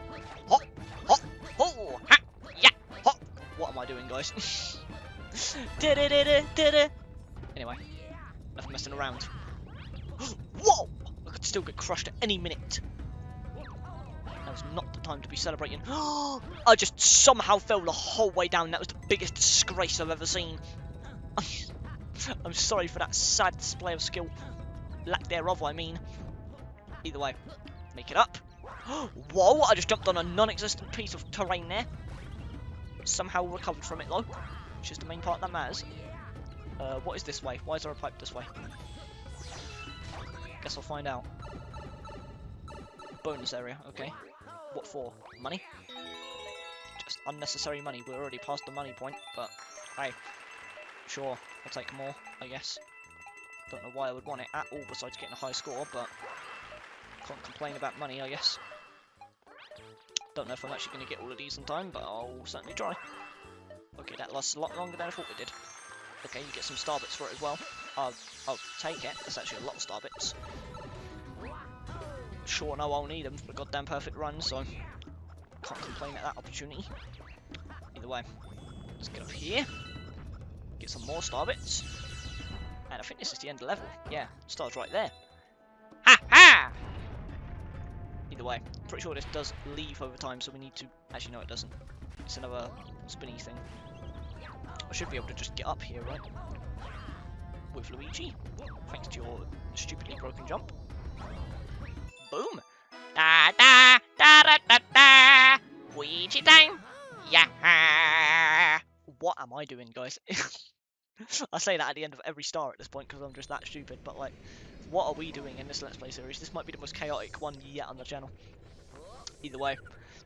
Hop! Hop! Ho! Ha! Yeah! Hop! What am I doing, guys? Anyway, enough messing around. Whoa! I could still get crushed at any minute. Now's not the time to be celebrating. I just somehow fell the whole way down. That was the biggest disgrace I've ever seen. I'm sorry for that sad display of skill. Lack thereof, I mean. Either way, make it up. Whoa! I just jumped on a non-existent piece of terrain there. Somehow recovered from it though, which is the main part that matters. What is this way? Why is there a pipe this way? Guess I'll find out. Bonus area, okay. What for? Money? Just unnecessary money. We're already past the money point, but hey. Sure, I'll take more, I guess. Don't know why I would want it at all besides getting a high score, but can't complain about money, I guess. Don't know if I'm actually going to get all of these in time, but I'll certainly try. Okay, that lasts a lot longer than I thought it did. Okay, you get some star bits for it as well. I'll take it. That's actually a lot of star bits. Sure, no, I'll need them for a goddamn perfect run, so can't complain at that opportunity. Either way, let's get up here. Get some more star bits. And I think this is the end of the level. Yeah, starts right there. Ha ha! Either way, pretty sure this does leave over time, so we need to... Actually, no, it doesn't. It's another spinny thing. I should be able to just get up here, right? With Luigi, thanks to your stupidly broken jump. Boom! Da da da da da da! Luigi time! Yeah! What am I doing, guys? I say that at the end of every star at this point because I'm just that stupid, but like, what are we doing in this Let's Play series? This might be the most chaotic one yet on the channel. Either way.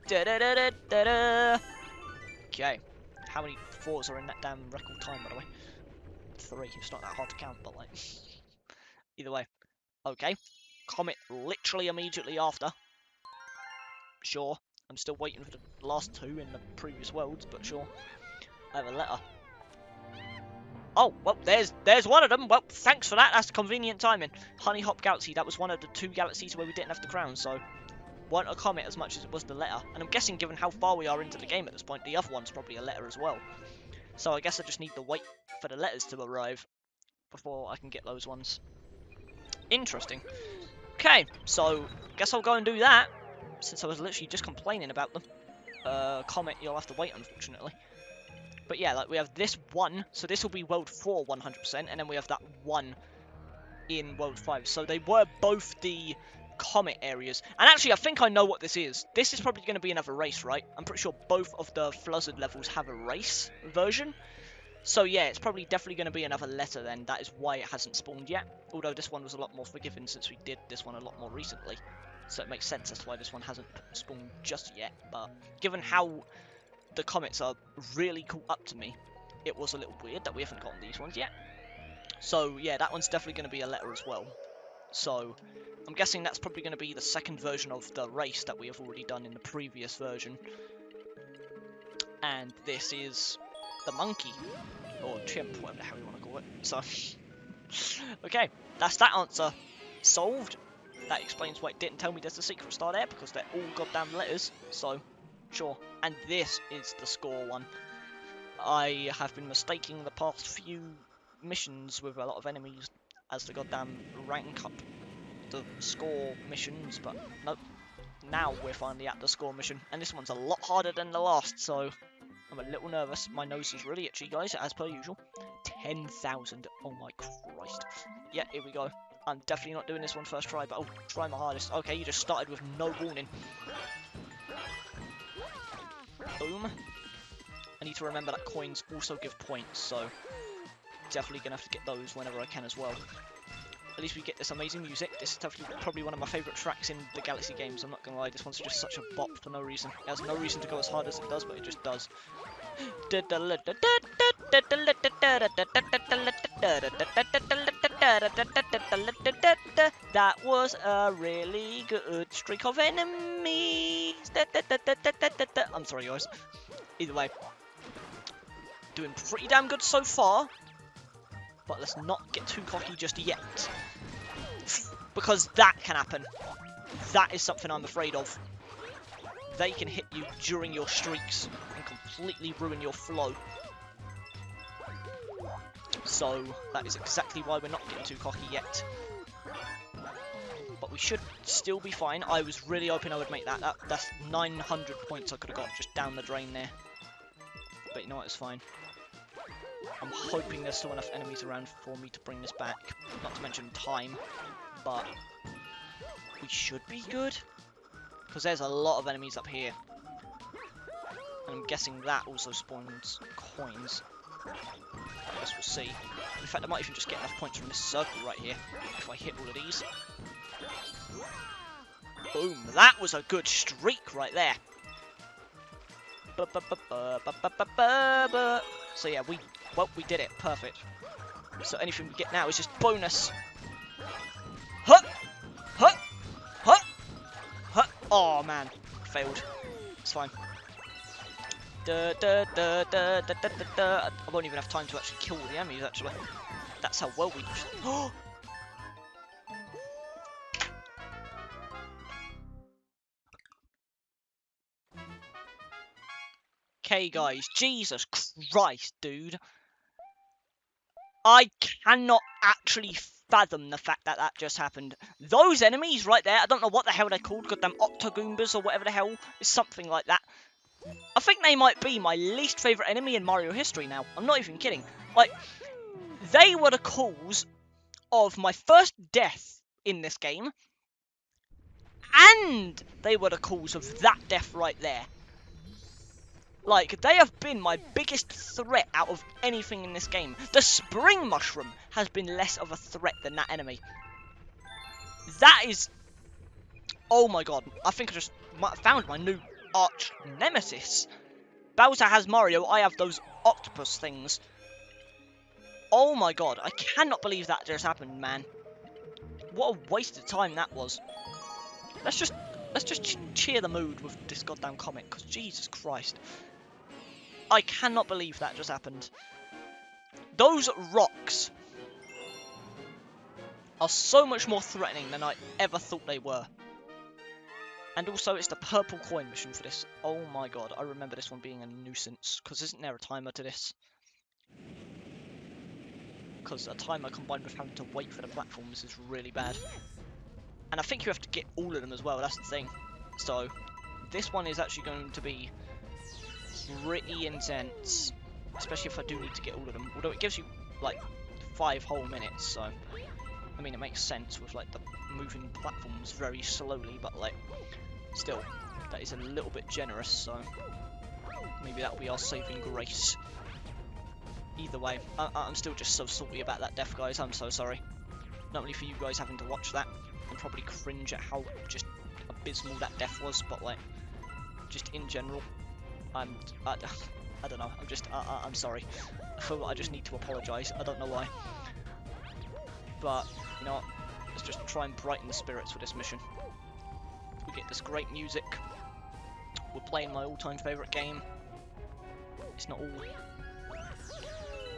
Da da da da da da! Okay. How many 4s are in that damn record time, by the way? 3. It's not that hard to count, but like... Either way. Okay. Comet literally immediately after. Sure. I'm still waiting for the last 2 in the previous worlds, but sure. I have a letter. Oh, well, there's one of them. Well, thanks for that. That's convenient timing. Honey Hop Galaxy. That was one of the 2 galaxies where we didn't have the crown, so... Weren't a comet as much as it was the letter. And I'm guessing, given how far we are into the game at this point, the other one's probably a letter as well. So I guess I just need to wait for the letters to arrive before I can get those ones. Interesting. Okay, so guess I'll go and do that, since I was literally just complaining about them. Comet, you'll have to wait, unfortunately. But yeah, like we have this one, so this will be World 4 100%, and then we have that one in World 5. So they were both the comet areas. And actually, I think I know what this is. This is probably going to be another race, right? I'm pretty sure both of the Fluzzard levels have a race version. So yeah, it's probably definitely going to be another letter then. That is why it hasn't spawned yet. Although this one was a lot more forgiving since we did this one a lot more recently. So it makes sense as to why this one hasn't spawned just yet. But given how the comments are really caught up to me, it was a little weird that we haven't gotten these ones yet. So yeah, that one's definitely going to be a letter as well. So I'm guessing that's probably going to be the second version of the race that we have already done in the previous version. And this is the monkey, or chimp, whatever the hell you want to call it. So, okay, that's that answer solved. That explains why it didn't tell me there's a secret star there, because they're all goddamn letters. So, sure. And this is the score one. I have been mistaking the past few missions with a lot of enemies as the goddamn rank up the score missions, but nope. Now we're finally at the score mission, and this one's a lot harder than the last, so I'm a little nervous. My nose is really itchy, guys, as per usual. 10,000. Oh my Christ. Yeah, here we go. I'm definitely not doing this one first try, but I'll try my hardest. Okay, you just started with no warning. Boom. I need to remember that coins also give points, so definitely going to have to get those whenever I can as well. At least we get this amazing music. This is definitely probably one of my favourite tracks in the Galaxy games, I'm not going to lie. This one's just such a bop for no reason. It has no reason to go as hard as it does, but it just does. That was a really good streak of enemies. I'm sorry, guys. Either way, doing pretty damn good so far. But let's not get too cocky just yet. Because that can happen. That is something I'm afraid of. They can hit you during your streaks and completely ruin your flow. So that is exactly why we're not getting too cocky yet. But we should still be fine. I was really hoping I would make that. That's 900 points I could have got just down the drain there. But you know what, it's fine. I'm hoping there's still enough enemies around for me to bring this back. Not to mention time, but we should be good. Because there's a lot of enemies up here. And I'm guessing that also spawns coins. I guess we'll see. In fact, I might even just get enough points from this circle right here, if I hit all of these. Boom! That was a good streak right there. So yeah, we did it. Perfect. So anything we get now is just bonus. Huh! Huh! Huh! Huh! Oh man, failed. It's fine. I won't even have time to actually kill all the enemies, actually. That's how well we do. Okay, guys. Jesus Christ, dude. I cannot actually fathom the fact that that just happened. Those enemies right there, I don't know what the hell they're called, goddamn Octogoombas or whatever the hell, it's something like that. I think they might be my least favourite enemy in Mario history now. I'm not even kidding. Like, they were the cause of my first death in this game, and they were the cause of that death right there. Like, they have been my biggest threat out of anything in this game. The Spring Mushroom has been less of a threat than that enemy. That is... Oh my god, I think I just found my new arch nemesis. Bowser has Mario, I have those octopus things. Oh my god, I cannot believe that just happened, man. What a waste of time that was. Let's just cheer the mood with this goddamn comic, because Jesus Christ. I cannot believe that just happened. Those rocks are so much more threatening than I ever thought they were. And also, it's the purple coin mission for this. Oh my god, I remember this one being a nuisance, because isn't there a timer to this? Because a timer combined with having to wait for the platforms is really bad. And I think you have to get all of them as well, that's the thing. So, this one is actually going to be pretty intense, especially if I do need to get all of them. Although it gives you, like, 5 whole minutes, so... I mean, it makes sense with, like, the moving platforms very slowly, but, like, still, that is a little bit generous, so... Maybe that'll be our saving grace. Either way, I'm still just so salty about that death, guys. I'm so sorry. Not only for you guys having to watch that and probably cringe at how just abysmal that death was, but like, just in general, I don't know. I'm sorry. I feel like I just need to apologise. I don't know why. But you know what? Let's just try and brighten the spirits for this mission. We get this great music. We're playing my all-time favourite game. It's not all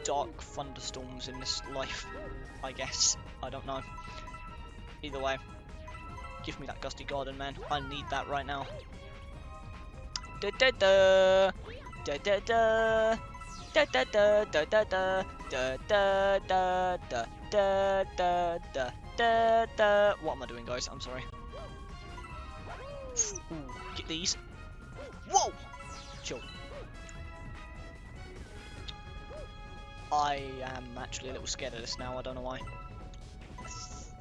dark thunderstorms in this life, I guess. I don't know. Either way, give me that gusty garden, man. I need that right now. Da da da da da da da da da da da da da da da da da da da da. What am I doing, guys? I'm sorry. Ooh, get these. Whoa! Chill. I am actually a little scared of this now, I don't know why. I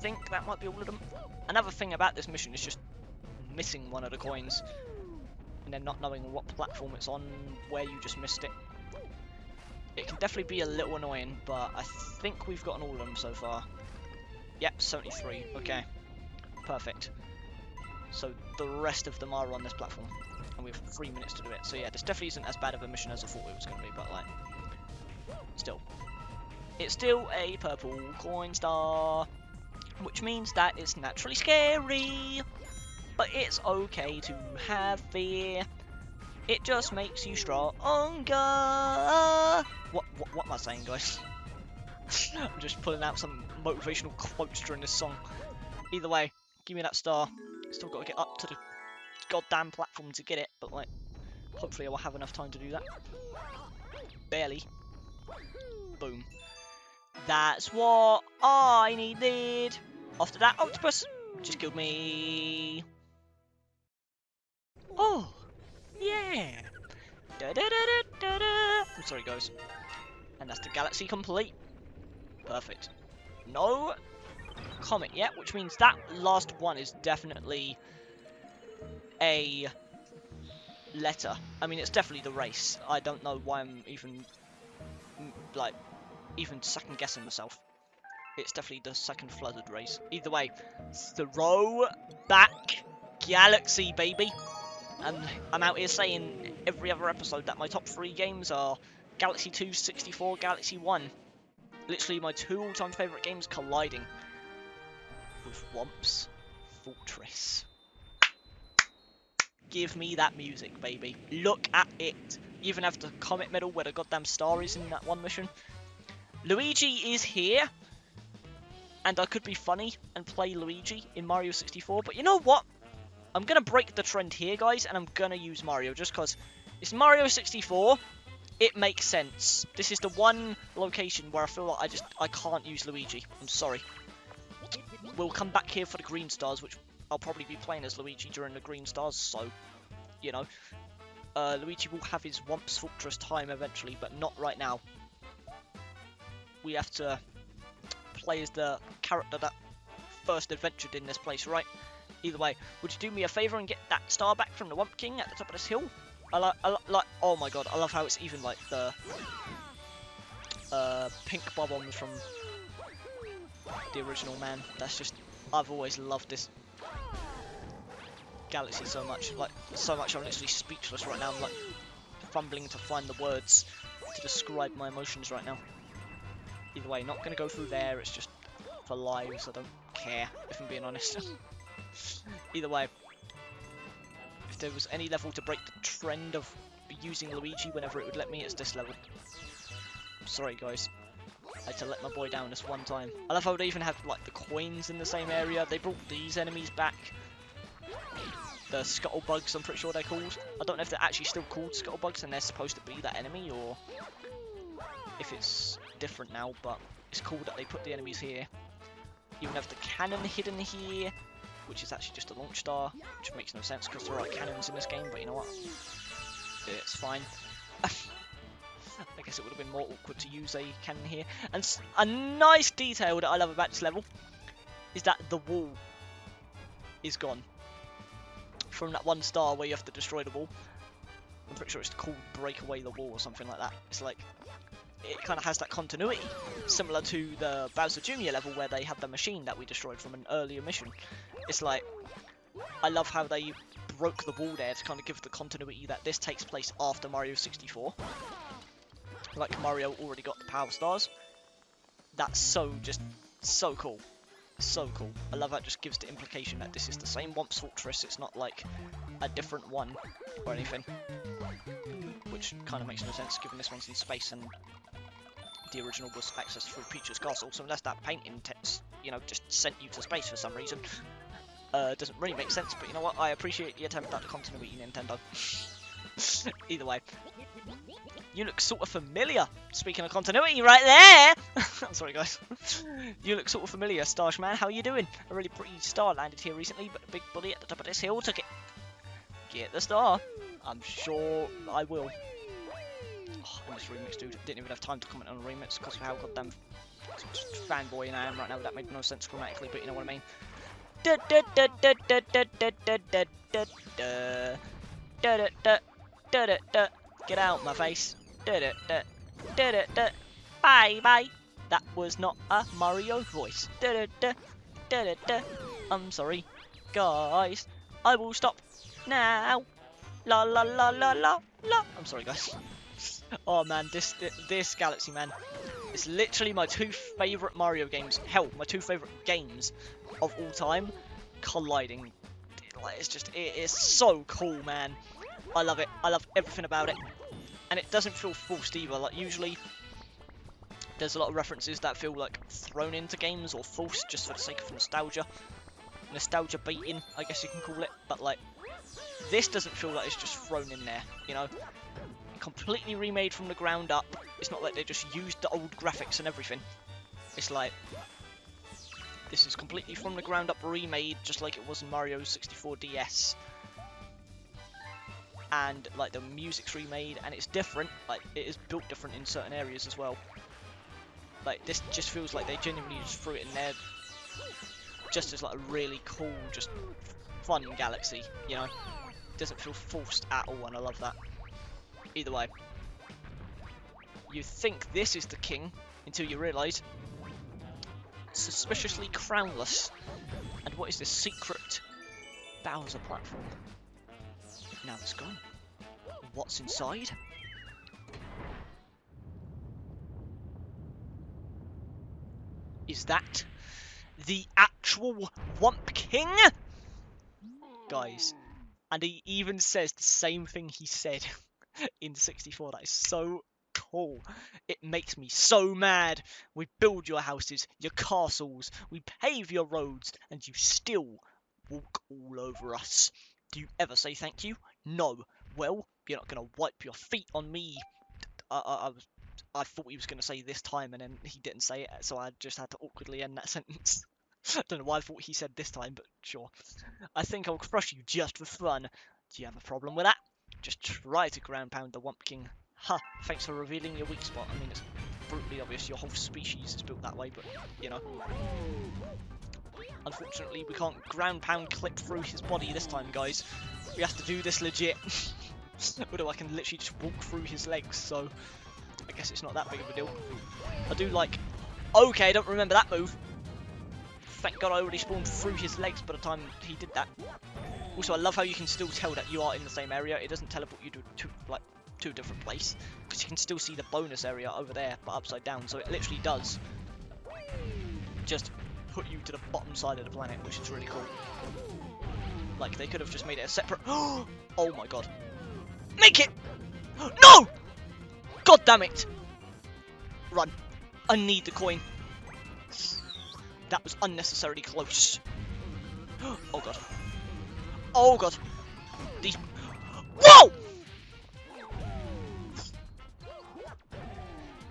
think that might be all of them. Another thing about this mission is just missing one of the coins. And then not knowing what platform it's on, where you just missed it. It can definitely be a little annoying, but I think we've gotten all of them so far. Yep, 73, okay. Perfect. So the rest of them are on this platform. And we have 3 minutes to do it. So yeah, this definitely isn't as bad of a mission as I thought it was going to be, but like... Still. It's still a purple coin star, which means that it's naturally scary, but it's okay to have fear. It just makes you stronger. What am I saying, guys? I'm just pulling out some motivational quotes during this song. Either way, give me that star. Still got to get up to the goddamn platform to get it, but like, hopefully I will have enough time to do that. Barely. Boom. That's what I needed. After that, octopus just killed me. Oh, yeah. Da, da, da, da, da. I'm sorry, guys. And that's the galaxy complete. Perfect. No comet yet, which means that last one is definitely a letter. I mean, it's definitely the race. I don't know why I'm even like second guessing myself. It's definitely the second flooded race. Either way, throw back galaxy, baby. And I'm out here saying every other episode that my top 3 games are Galaxy 2, 64, Galaxy 1. Literally my 2 all-time favourite games colliding with Whomp's Fortress. Give me that music, baby. Look at it. You even have the Comet Medal where the goddamn star is in that one mission. Luigi is here. And I could be funny and play Luigi in Mario 64. But you know what? I'm going to break the trend here, guys. And I'm going to use Mario just because it's Mario 64. it makes sense. This is the one location where I feel like I can't use Luigi. I'm sorry. We'll come back here for the green stars, which I'll probably be playing as Luigi during the green stars, so, you know. Luigi will have his Wumps Fortress time eventually, but not right now. We have to play as the character that first adventured in this place, right? Either way, would you do me a favour and get that star back from the Wump King at the top of this hill? I like, oh my god, I love how it's even like the pink bob-ombs from the original, man. That's just, I've always loved this galaxy so much. Like, so much I'm literally speechless right now. I'm like fumbling to find the words to describe my emotions right now. Either way, not going to go through there, it's just for lives, I don't care, if I'm being honest. Either way, if there was any level to break the trend of using Luigi whenever it would let me, it's this level. I'm sorry guys, I had to let my boy down this one time. I love how they even have like the coins in the same area. They brought these enemies back. The scuttlebugs, I'm pretty sure they're called. I don't know if they're actually still called scuttlebugs and they're supposed to be that enemy, or if it's different now, but it's cool that they put the enemies here. You even have the cannon hidden here, which is actually just a launch star, which makes no sense because there are cannons in this game, but you know what? It's fine. I guess it would have been more awkward to use a cannon here. And a nice detail that I love about this level is that the wall is gone. From that one star where you have to destroy the wall. I'm pretty sure it's called Break Away the Wall or something like that. It's like, it kind of has that continuity, similar to the Bowser Jr. level where they had the machine that we destroyed from an earlier mission. It's like, I love how they broke the wall there to kind of give the continuity that this takes place after Mario 64. Like Mario already got the Power Stars. That's so cool. So cool. I love how it just gives the implication that this is the same Wumps Fortress, it's not like a different one or anything. Which kind of makes no sense given this one's in space and the original was accessed through Peach's castle, so unless that painting text, you know, just sent you to space for some reason, doesn't really make sense, but you know what, I appreciate the attempt at the continuity, Nintendo. Either way. You look sort of familiar. Speaking of continuity, right there. I'm sorry, guys. You look sort of familiar, Starsh Man. How are you doing? A really pretty star landed here recently, but a big bully at the top of this hill took it. Get the star. I'm sure I will. Oh, and this remix, dude. Didn't even have time to comment on the remix because of how goddamn fanboy I am right now. That made no sense grammatically, but you know what I mean. Get out my face. Bye bye. That was not a Mario voice. I'm sorry, guys. I will stop now. La la la la la la. I'm sorry, guys. Oh man, this Galaxy, man. It's literally my two favourite Mario games. Hell, my two favourite games of all time colliding. It's just, it is so cool, man. I love it. I love everything about it. And it doesn't feel forced either. Like, usually there's a lot of references that feel like thrown into games or forced just for the sake of nostalgia. Nostalgia baiting, I guess you can call it. But like, this doesn't feel like it's just thrown in there, you know? Completely remade from the ground up. It's not like they just used the old graphics and everything. It's like, this is completely from the ground up remade, just like it was in Mario 64 DS. And like the music's remade, and it's different. Like, it is built different in certain areas as well. Like, this just feels like they genuinely just threw it in there, just as like a really cool, just fun Galaxy. You know, doesn't feel forced at all, and I love that. Either way, you think this is the king until you realise suspiciously crownless. And what is this secret Bowser platform? Now it's gone. What's inside? Is that the actual Wump King? Guys, and he even says the same thing he said in 64. That is so cool. It makes me so mad. We build your houses, your castles, we pave your roads, and you still walk all over us. Do you ever say thank you? No. Well, you're not going to wipe your feet on me. I thought he was going to say this time, and then he didn't say it, so I just had to awkwardly end that sentence. I don't know why I thought he said this time, but sure. I think I'll crush you just for fun. Do you have a problem with that? Just try to ground pound the Wump King. Ha! Thanks for revealing your weak spot. I mean, it's brutally obvious your whole species is built that way, but, you know. Unfortunately, we can't ground pound clip through his body this time, guys. We have to do this legit. Although I can literally just walk through his legs, so I guess it's not that big of a deal. I do like... Okay, I don't remember that move. Thank God I already spawned through his legs by the time he did that. Also, I love how you can still tell that you are in the same area. It doesn't teleport you to a different place, because you can still see the bonus area over there, but upside down. So it literally does just put you to the bottom side of the planet, which is really cool. Like, they could have just made it a separate... Oh my god. Make it! No! God damn it! Run. I need the coin. That was unnecessarily close. Oh god. Oh god. These... Whoa!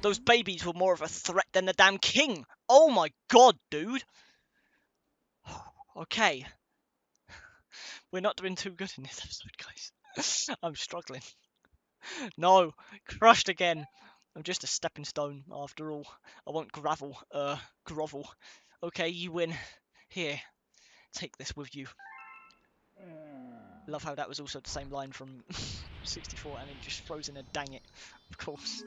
Those babies were more of a threat than the damn king. Oh my god, dude. Okay. We're not doing too good in this episode, guys. I'm struggling. No, crushed again. I'm just a stepping stone after all. I won't grovel. Okay, you win. Here, take this with you. Love how that was also the same line from 64 and it just throws in a dang it, of course.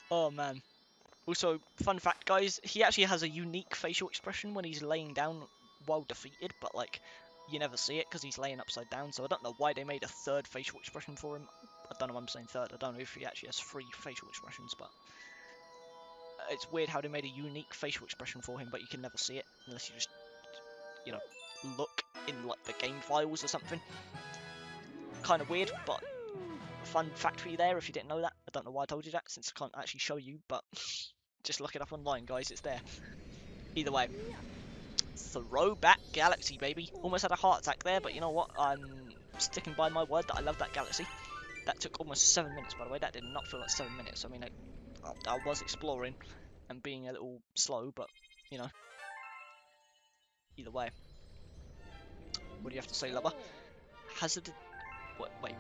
Oh man. Also, fun fact guys, he actually has a unique facial expression when he's laying down while defeated, but like, you never see it because he's laying upside down, so I don't know why they made a third facial expression for him. I don't know why I'm saying third, I don't know if he actually has 3 facial expressions, but it's weird how they made a unique facial expression for him, but you can never see it unless you just, you know, look in like the game files or something. Kind of weird, but fun fact for you there if you didn't know that. I don't know why I told you that since I can't actually show you, but just look it up online, guys, it's there. Either way, throwback galaxy, baby. Almost had a heart attack there, but you know what? I'm sticking by my word that I love that galaxy. That took almost 7 minutes, by the way. That did not feel like 7 minutes. I mean, I was exploring and being a little slow, but, you know. Either way. What do you have to say, lover? Hazard... Wait.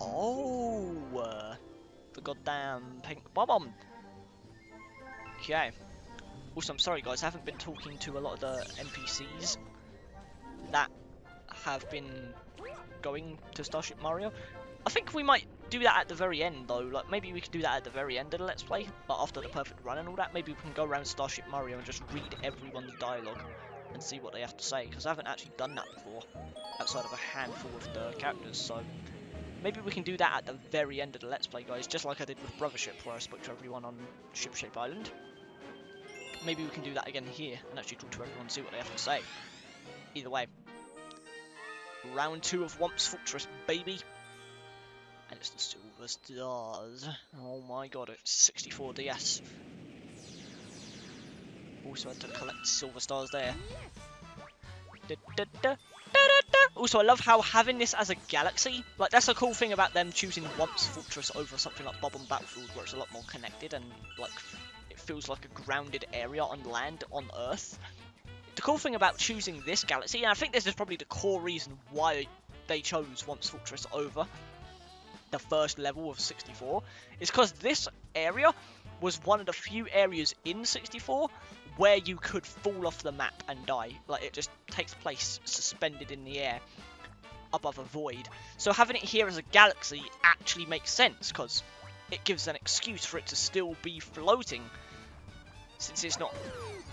Oh! The goddamn pink bomb. Okay. Also, I'm sorry, guys. I haven't been talking to a lot of the NPCs that have been going to Starship Mario. I think we might do that at the very end, though. Like, maybe we could do that at the very end of the Let's Play, like after the perfect run and all that. Maybe we can go around Starship Mario and just read everyone's dialogue and see what they have to say, because I haven't actually done that before, outside of a handful of the characters, so maybe we can do that at the very end of the Let's Play, guys, just like I did with Brothership, where I spoke to everyone on Shipshape Island. Maybe we can do that again here, and actually talk to everyone and see what they have to say. Either way. Round 2 of Wump's Fortress, baby. And it's the Silver Stars. Oh my god, it's 64 DS. Also had to collect Silver Stars there. Also, I love how having this as a galaxy, like, that's a cool thing about them choosing Wump's Fortress over something like Bob on Battlefield, where it's a lot more connected and, like, it feels like a grounded area on land, on Earth. The cool thing about choosing this galaxy, and I think this is probably the core reason why they chose Wump's Fortress over the first level of 64, is because this area was one of the few areas in 64 where you could fall off the map and die. Like, it just takes place suspended in the air above a void. So having it here as a galaxy actually makes sense, because it gives an excuse for it to still be floating, since it's not,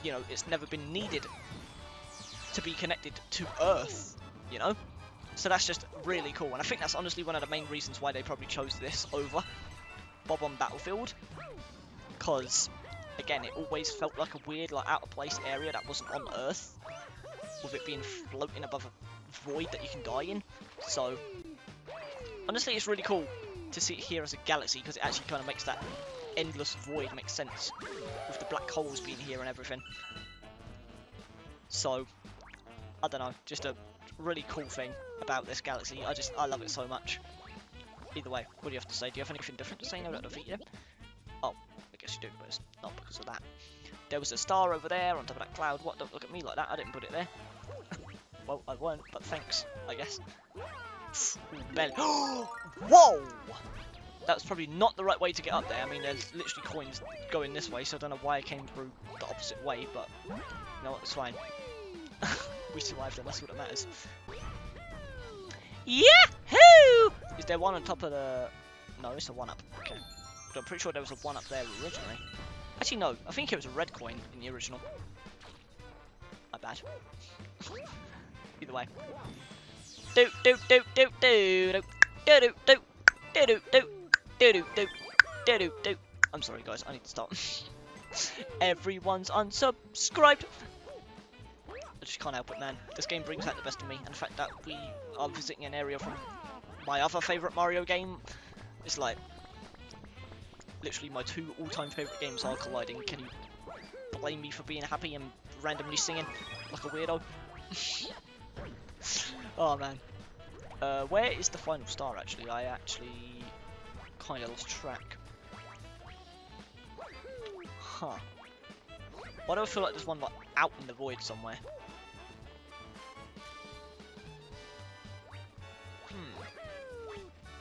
you know, it's never been needed to be connected to Earth, you know? So that's just really cool, and I think that's honestly one of the main reasons why they probably chose this over Bob on Battlefield, because, again, it always felt like a weird, like, out-of-place area that wasn't on Earth, with it being floating above a void that you can die in. So, honestly, it's really cool to see it here as a galaxy, because it actually kind of makes that endless void make sense, with the black holes being here and everything. So, I don't know, just a really cool thing about this galaxy. I love it so much. Either way, what do you have to say? Do you have anything different to say now that I defeated him? Oh, I guess you do, but it's not because of that. There was a star over there on top of that cloud. What? Don't look at me like that. I didn't put it there. Well, I won't, but thanks, I guess. Belly. Whoa! That's probably not the right way to get up there. I mean, there's literally coins going this way, so I don't know why I came through the opposite way, but you know what, it's fine. We survived, and that's what matters. Yahoo! Is there one on top of the... No, it's a 1-up. Okay. But I'm pretty sure there was a 1-up there originally. Actually, no. I think it was a red coin in the original. My bad. Either way. Do do do do do do do do do do do do do do do do do. I'm sorry, guys. I need to stop. Everyone's unsubscribed. I just can't help it, man. This game brings out the best of me, and the fact that we are visiting an area from my other favourite Mario game, it's like literally my 2 all-time favourite games are colliding. Can you blame me for being happy and randomly singing like a weirdo? Oh man. Where is the final star actually? I actually kind of lost track. Huh. Why do I feel like there's one like out in the void somewhere?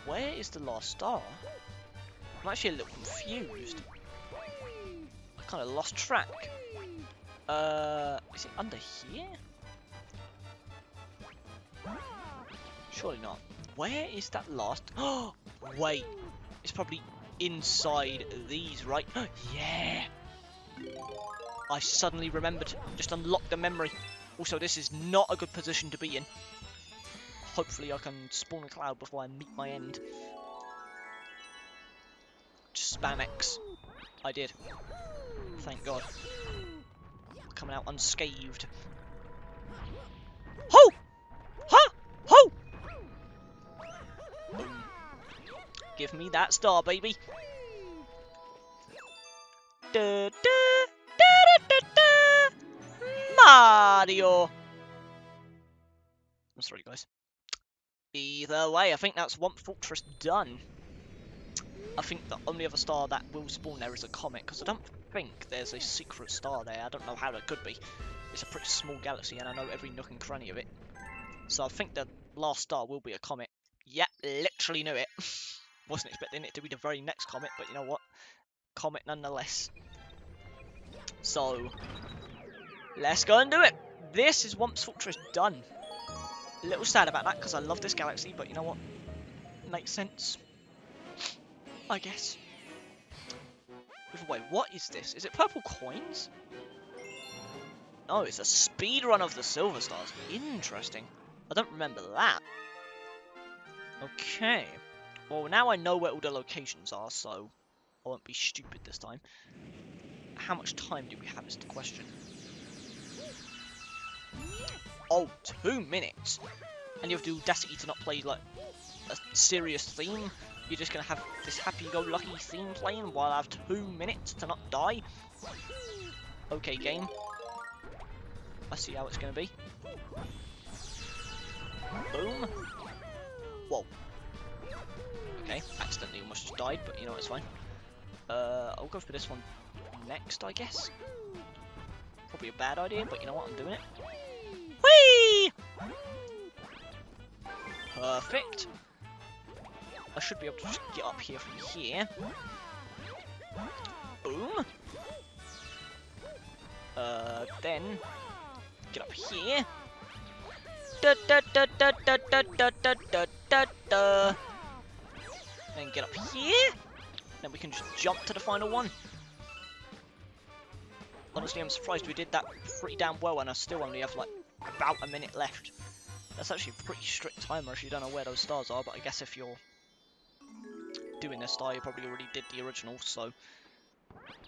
Where is the last star? I'm actually a little confused. I kind of lost track. Is it under here? Surely not. Where is that last? Oh, wait. It's probably inside these, right? Yeah. I suddenly remembered. Just unlocked the memory. Also, this is not a good position to be in. Hopefully I can spawn a cloud before I meet my end. Just spam X. I did. Thank God. Coming out unscathed. Ho! Ha! Ho! Boom. Give me that star, baby. Da, da, da, da, da, da. Mario. I'm sorry, guys. Either way, I think that's Wump Fortress done. I think the only other star that will spawn there is a comet, because I don't think there's a secret star there. I don't know how that could be. It's a pretty small galaxy, and I know every nook and cranny of it. So I think the last star will be a comet. Yep, literally knew it. Wasn't expecting it to be the very next comet, but you know what? Comet nonetheless. So, let's go and do it. This is Wump's Fortress done. A little sad about that, because I love this galaxy, but you know what? Makes sense. I guess. Either way, what is this? Is it purple coins? No, it's a speed run of the silver stars. Interesting. I don't remember that. Okay. Well, now I know where all the locations are, so I won't be stupid this time. How much time do we have is the question. Oh, 2 minutes. And you have the audacity to not play like a serious theme. You're just gonna have this happy-go-lucky theme playing while I have 2 minutes to not die. Okay, game. I see how it's gonna be. Boom. Whoa. Okay, accidentally almost just died, but you know it's fine. I'll go for this one next, I guess. Probably a bad idea, but you know what? I'm doing it. Whee! Perfect. I should be able to just get up here from here. Boom. Then get up here. Da da da da da da da da da da da. Then get up here. Then we can just jump to the final one. Honestly, I'm surprised we did that pretty damn well, and I still only have like about a minute left. That's actually a pretty strict timer if you don't know where those stars are, but I guess if you're doing this star, you probably already did the original, so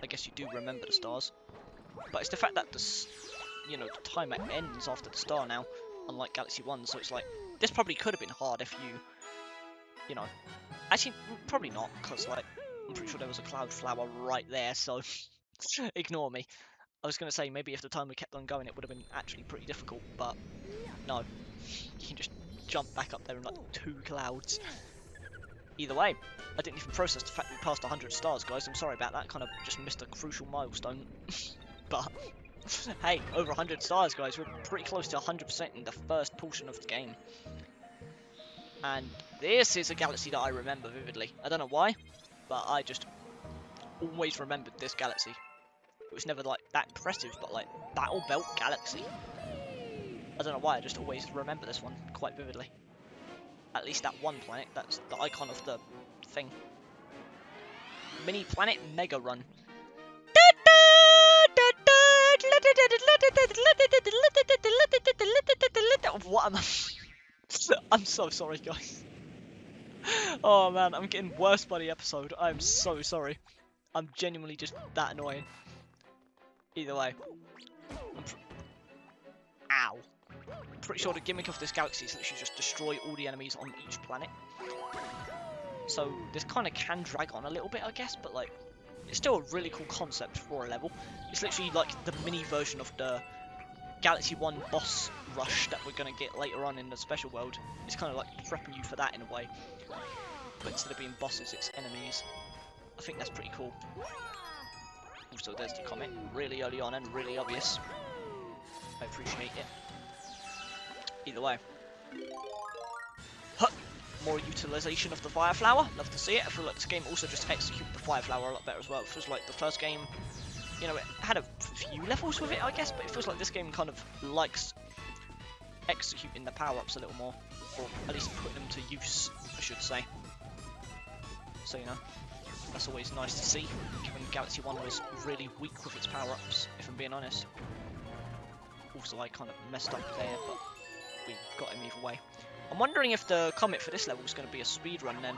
I guess you do remember the stars. But it's the fact that the timer ends after the star now, unlike Galaxy 1, so it's like, this probably could have been hard if you know, actually, probably not, because like, I'm pretty sure there was a cloud flower right there, so ignore me. I was going to say, maybe if the timer kept on going, it would have been actually pretty difficult, but no. You can just jump back up there in like 2 clouds. Either way, I didn't even process the fact we passed 100 stars, guys. I'm sorry about that. Kind of just missed a crucial milestone. But hey, over 100 stars, guys. We're pretty close to 100% in the first portion of the game. And this is a galaxy that I remember vividly. I don't know why, but I just always remembered this galaxy. It was never like that impressive, but like Battle Belt Galaxy. I don't know why, I just always remember this one quite vividly. At least that one planet, that's the icon of the thing. Mini Planet Mega Run. What am I? I'm so sorry, guys. Oh man, I'm getting worse by the episode. I'm so sorry. I'm genuinely just that annoying. Either way. Ow. I'm pretty sure the gimmick of this galaxy is literally just destroy all the enemies on each planet. So this kind of can drag on a little bit, I guess, but like, it's still a really cool concept for a level. It's literally like the mini version of the Galaxy 1 boss rush that we're going to get later on in the special world. It's kind of like prepping you for that in a way. But instead of being bosses, it's enemies. I think that's pretty cool. Also, there's the comment, really early on and really obvious. I appreciate it. Either way. Huh. More utilization of the Fire Flower. Love to see it. I feel like this game also just executes the Fire Flower a lot better as well. It feels like the first game, you know, it had a few levels with it, I guess, but it feels like this game kind of likes executing the power-ups a little more. Or at least putting them to use, I should say. So, you know, that's always nice to see, given Galaxy 1 was really weak with its power-ups, if I'm being honest. Also, I kind of messed up there, but we got him either way. I'm wondering if the comet for this level is going to be a speedrun then.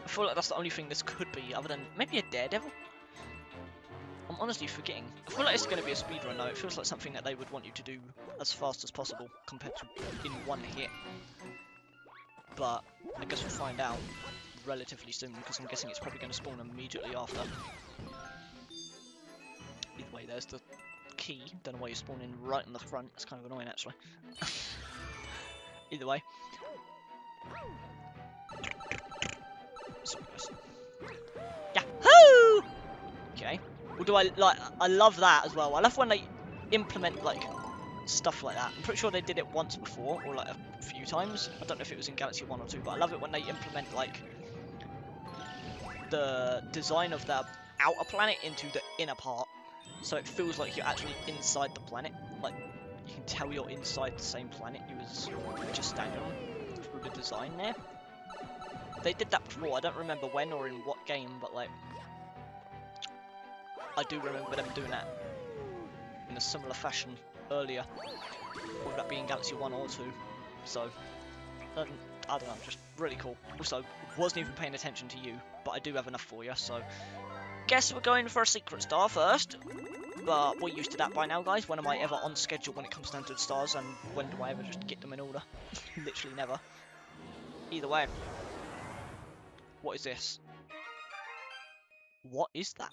I feel like that's the only thing this could be, other than maybe a Daredevil. I'm honestly forgetting. I feel like it's going to be a speedrun though. It feels like something that they would want you to do as fast as possible compared to in one hit. But I guess we'll find out relatively soon, because I'm guessing it's probably going to spawn immediately after. Either way, there's the key. Don't know why you're spawning right in the front. It's kind of annoying actually. Either way. Sorry guys. Yahoo! Okay. Well, do I like? I love that as well. I love when they implement like stuff like that. I'm pretty sure they did it once before, or like a few times. I don't know if it was in Galaxy 1 or 2, but I love it when they implement like the design of the outer planet into the inner part, so it feels like you're actually inside the planet. Like you can tell you're inside the same planet you was just standing on through the design there. They did that before. I don't remember when or in what game, but like I do remember them doing that in a similar fashion earlier, whether that being Galaxy 1 or 2. So I don't know, just really cool. Also, wasn't even paying attention to you, but I do have enough for you, so guess we're going for a secret star first. But we're used to that by now, guys. When am I ever on schedule when it comes down to the stars, and when do I ever just get them in order? Literally never. Either way. What is this? What is that?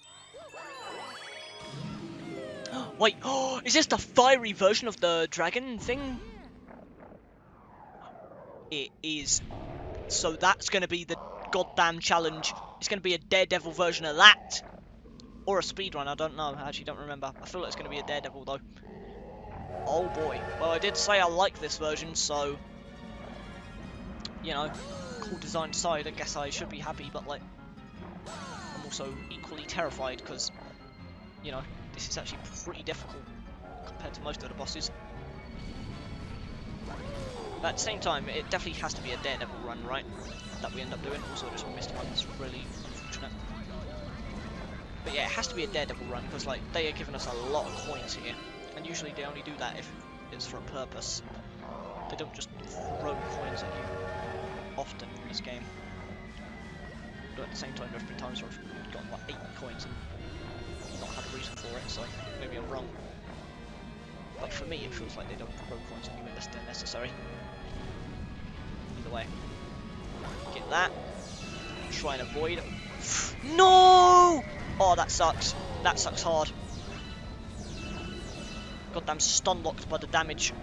Wait, oh, is this the fiery version of the dragon thing? It is. So that's going to be the goddamn challenge. It's going to be a Daredevil version of that. Or a speedrun, I don't know. I actually don't remember. I feel like it's going to be a Daredevil though. Oh boy. Well, I did say I like this version, so you know, cool design aside, I guess I should be happy, but like I'm also equally terrified because, you know, this is actually pretty difficult compared to most of the bosses. But at the same time, it definitely has to be a Daredevil run, right? That we end up doing. Also, just missed one. That's really unfortunate. But yeah, it has to be a Daredevil run because like they are giving us a lot of coins here, and usually they only do that if it's for a purpose. They don't just throw coins at you often in this game. But at the same time, there have been times where I've gotten like 8 coins and not had a reason for it, so maybe I'm wrong. But for me, it feels like they don't throw coins at you unless they're necessary. Either way, get that. Try and avoid. No! Oh, that sucks. That sucks hard. Goddamn stun locked by the damage.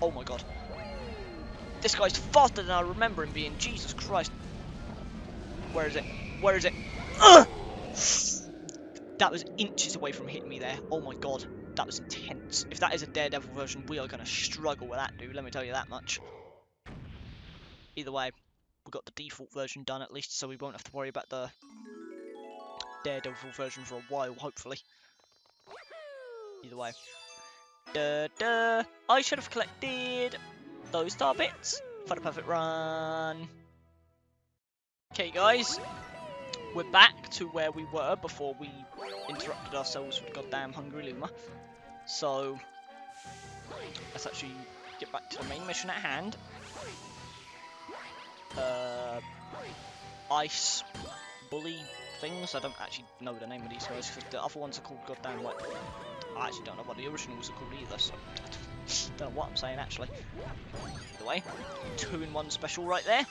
Oh my god. This guy's faster than I remember him being. Jesus Christ. Where is it? Where is it? Ugh! That was inches away from hitting me there. Oh my god. That was intense. If that is a Daredevil version, we are going to struggle with that, dude. Let me tell you that much. Either way, we got the default version done at least, so we won't have to worry about the Daredevil version for a while, hopefully. Either way. I should have collected those star bits for the perfect run. Okay, guys. We're back to where we were before we interrupted ourselves with goddamn Hungry Luma. So, let's actually get back to the main mission at hand. Ice bully things. I don't actually know the name of these guys because the other ones are called goddamn like. I actually don't know what the originals are called either, so I don't know what I'm saying actually. Either way, 2-in-1 special right there.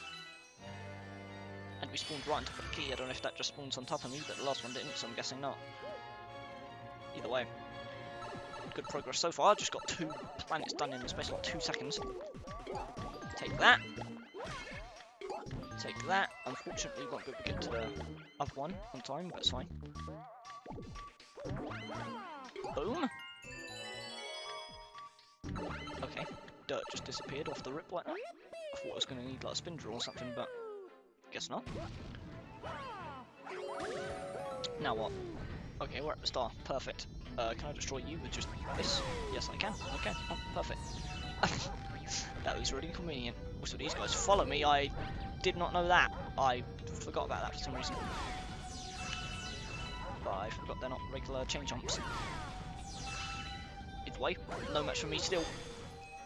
And we spawned right on top of the key. I don't know if that just spawns on top of me, but the last one didn't, so I'm guessing not. Either way, good progress so far. Just got 2 planets done in the space of like 2 seconds. Take that. Take that. Unfortunately, won't be able to get to the other one on time, but it's fine. Boom. Okay, dirt just disappeared off the rip like that. I thought I was going to need like a spin drill or something, but guess not. Now what? Okay, we're at the star. Perfect. Can I destroy you with just this? Yes, I can. Okay, oh, perfect. That was really convenient. Also, these guys follow me. I did not know that. I forgot about that for some reason. But I forgot they're not regular chain jumps. Either way, no match for me still.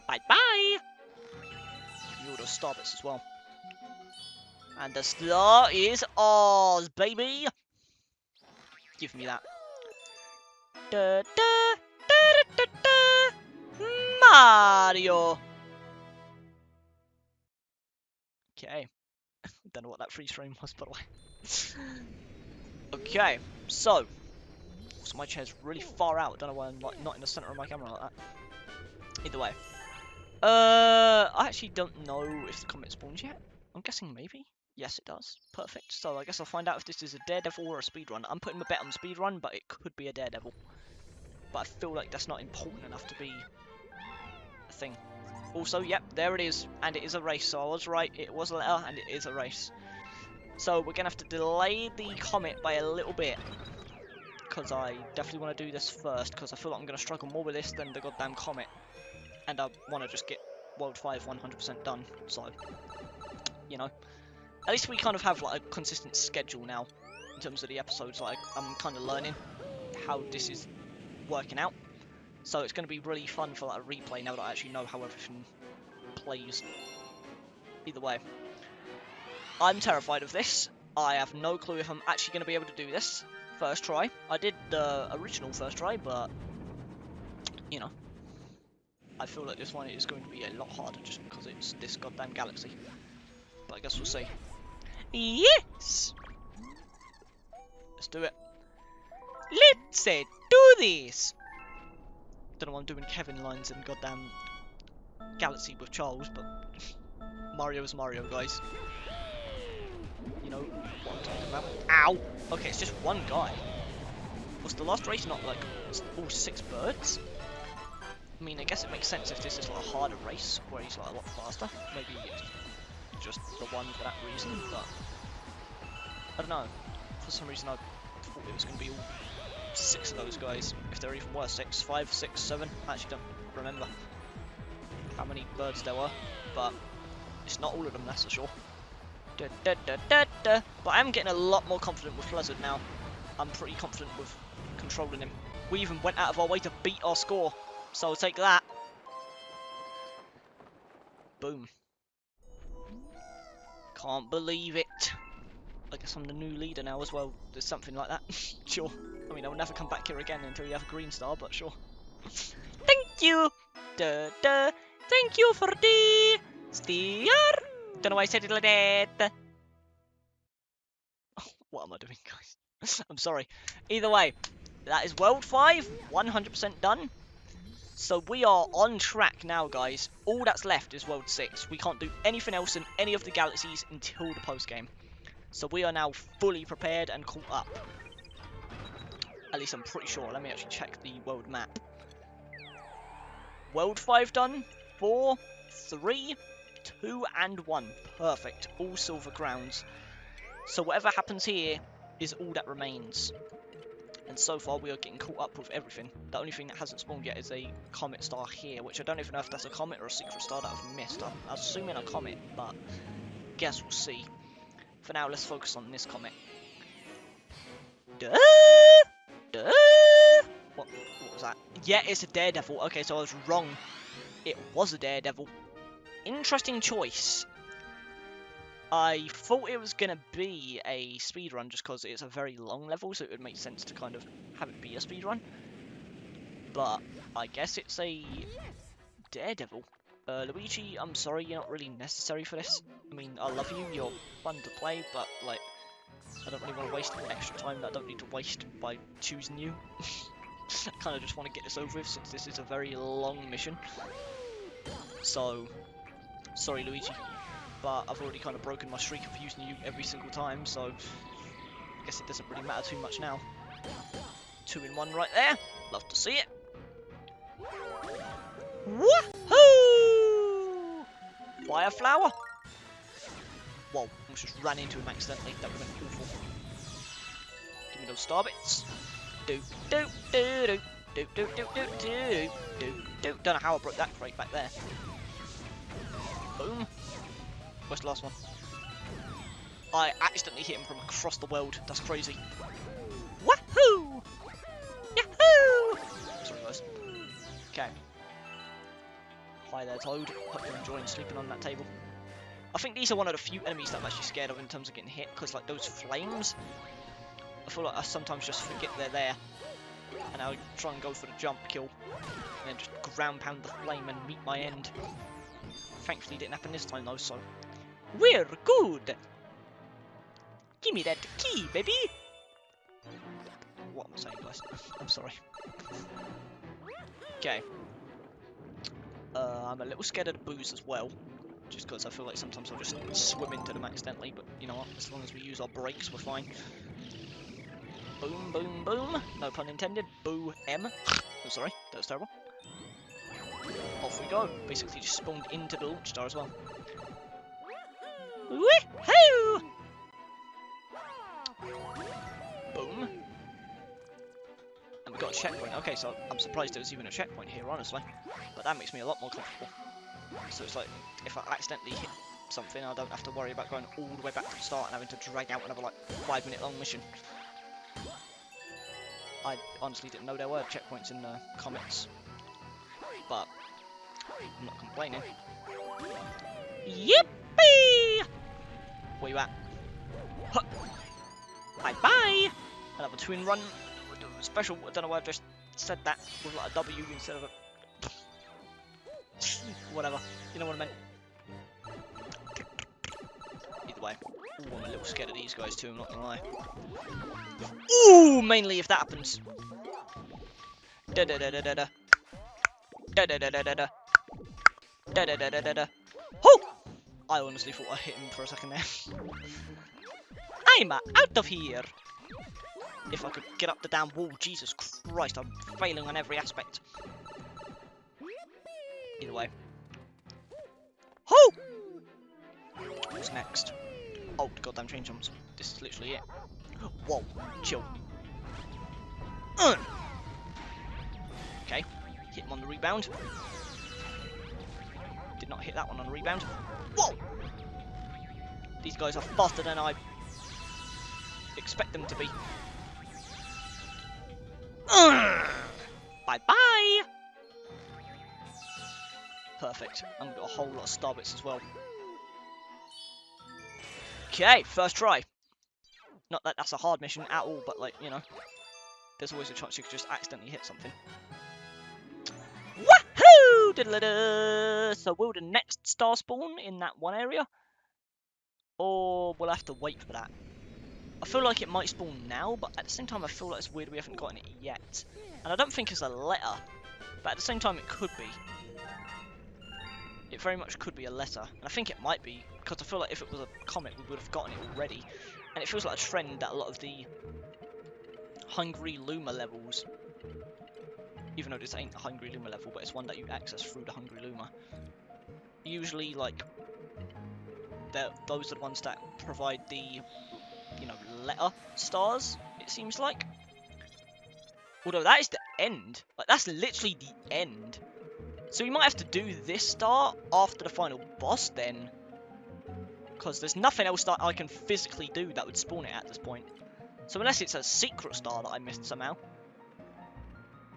Bye-bye! You order star bits as well. And the star is ours, baby! Give me that. Da, da, da, da, da, da. Mario! Okay. Don't know what that freeze frame was, by the way. Okay, so my chair's really far out. I don't know why I'm like not in the center of my camera like that. Either way. I actually don't know if the comet spawns yet. I'm guessing maybe. Yes, it does. Perfect. So I guess I'll find out if this is a Daredevil or a speedrun. I'm putting my bet on speedrun, but it could be a Daredevil. But I feel like that's not important enough to be a thing. Also, yep, there it is. And it is a race, so I was right. It was a letter, and it is a race. So we're going to have to delay the comet by a little bit. Because I definitely want to do this first, because I feel like I'm going to struggle more with this than the goddamn comet. And I want to just get World 5 100% done, so, you know. At least we kind of have like a consistent schedule now, in terms of the episodes. Like, I'm kind of learning how this is working out. So it's going to be really fun for like a replay now that I actually know how everything plays. Either way. I'm terrified of this. I have no clue if I'm actually going to be able to do this. First try. I did the original first try, but, you know, I feel like this one is going to be a lot harder just because it's this goddamn galaxy. But I guess we'll see. Yes! Let's do it. Let's do this! Don't know why I'm doing Kevin lines in goddamn Galaxy with Charles, but Mario's Mario, guys. You know what I'm talking about. Ow! Okay, it's just one guy. Was the last race not like all 6 birds? I mean, I guess it makes sense if this is like a harder race where he's like a lot faster. Maybe it's just the one for that reason, but I don't know. For some reason, I thought it was going to be all 6 of those guys. If there even were 6, 5, 6, 7. I actually don't remember how many birds there were, but it's not all of them, that's for sure. Da, da, da, da, da. But I am getting a lot more confident with Blizzard now. I'm pretty confident with controlling him. We even went out of our way to beat our score, so I'll take that. Boom. Can't believe it. I guess I'm the new leader now as well. There's something like that. Sure. I mean, I'll never come back here again until you have a green star, but sure. Thank you! Da, da. Thank you for the star! Don't know why I said it like that. What am I doing, guys? I'm sorry. Either way, that is World 5, 100% done. So we are on track now, guys. All that's left is World 6. We can't do anything else in any of the galaxies until the post-game. So we are now fully prepared and caught up. At least I'm pretty sure. Let me actually check the world map. World 5 done. 4, 3, 2, and 1. Perfect. All silver crowns. So whatever happens here is all that remains. And so far we are getting caught up with everything. The only thing that hasn't spawned yet is a comet star here, which I don't even know if that's a comet or a secret star that I've missed. I'm assuming a comet, but guess we'll see. For now, let's focus on this comet. Duh! Duh! What was that? Yeah, it's a daredevil. Okay, so I was wrong. It was a daredevil. Interesting choice. I thought it was going to be a speedrun just because it's a very long level, so it would make sense to kind of have it be a speedrun. But I guess it's a daredevil. Luigi, I'm sorry, you're not really necessary for this. I mean, I love you, you're fun to play, but, like, I don't really want to waste extra time that I don't need to waste by choosing you. I kind of just want to get this over with since this is a very long mission. So, sorry Luigi, but I've already kind of broken my streak of using you every single time, so I guess it doesn't really matter too much now. 2 in 1 right there, love to see it. Woohoo! Fire flower! Whoa, almost just ran into him accidentally, that would have been awful. Give me those star bits. Do do do do do do do do do do do. Don't know how I broke that crate back there. Boom. Where's the last one? I accidentally hit him from across the world. That's crazy. Woohoo! Yahoo! Sorry guys. Okay. Hi there, Toad. Hope you're enjoying sleeping on that table. I think these are one of the few enemies that I'm actually scared of in terms of getting hit, because like those flames, I feel like I sometimes just forget they're there, and I'll try and go for the jump kill, and then just ground pound the flame and meet my end. Thankfully it didn't happen this time though, so we're good! Give me that key, baby! What am I saying, guys? I'm sorry. Okay. I'm a little scared of the boos as well, just because I feel like sometimes I'll just swim into them accidentally, but you know what, as long as we use our brakes, we're fine. Boom, boom, boom. No pun intended. Boo M. Oh, sorry, that was terrible. Off we go. Basically just spawned into the launch star as well. Woohoo! Boom. And we got a checkpoint. Okay, so I'm surprised there was even a checkpoint here, honestly. But that makes me a lot more comfortable. So it's like, if I accidentally hit something, I don't have to worry about going all the way back to the start and having to drag out another, like, 5-minute long mission. I honestly didn't know there were checkpoints in the comets. But, I'm not complaining. Yippee! Where you at? Huh. Bye-bye! Another twin run. Special, I don't know why I just said that with like a W instead of a... Whatever, you know what I meant. Either way. Ooh, I'm a little scared of these guys too, I'm not gonna lie. Ooh, mainly if that happens. Da da da da da da. Da da da da da da. Da da da da da da. Oh! I honestly thought I hit him for a second there. I'm out of here! If I could get up the damn wall, Jesus Christ, I'm failing on every aspect. Either way. Ho! What's next? Oh, the goddamn chain jumps. This is literally it. Whoa, chill. Okay, hit him on the rebound. Did not hit that one on the rebound. Whoa! These guys are faster than I expect them to be. Bye-bye! Perfect. And we've got a whole lot of star bits as well. Okay, first try. Not that that's a hard mission at all, but like, you know, there's always a chance you could just accidentally hit something. Woohoo! Diddle-da-da! So will the next star spawn in that one area? Or we'll have to wait for that. I feel like it might spawn now, but at the same time I feel like it's weird we haven't gotten it yet. And I don't think it's a letter But at the same time, it could be. It very much could be a letter. And I think it might be, because I feel like if it was a comet, we would have gotten it already. And it feels like a trend that a lot of the Hungry Luma levels, even though this ain't a Hungry Luma level, but it's one that you access through the Hungry Luma, usually, like, those are the ones that provide the, you know, letter stars, it seems like. Although that is the end. Like, that's literally the end. So we might have to do this star after the final boss then. Because there's nothing else that I can physically do that would spawn it at this point. So unless it's a secret star that I missed somehow,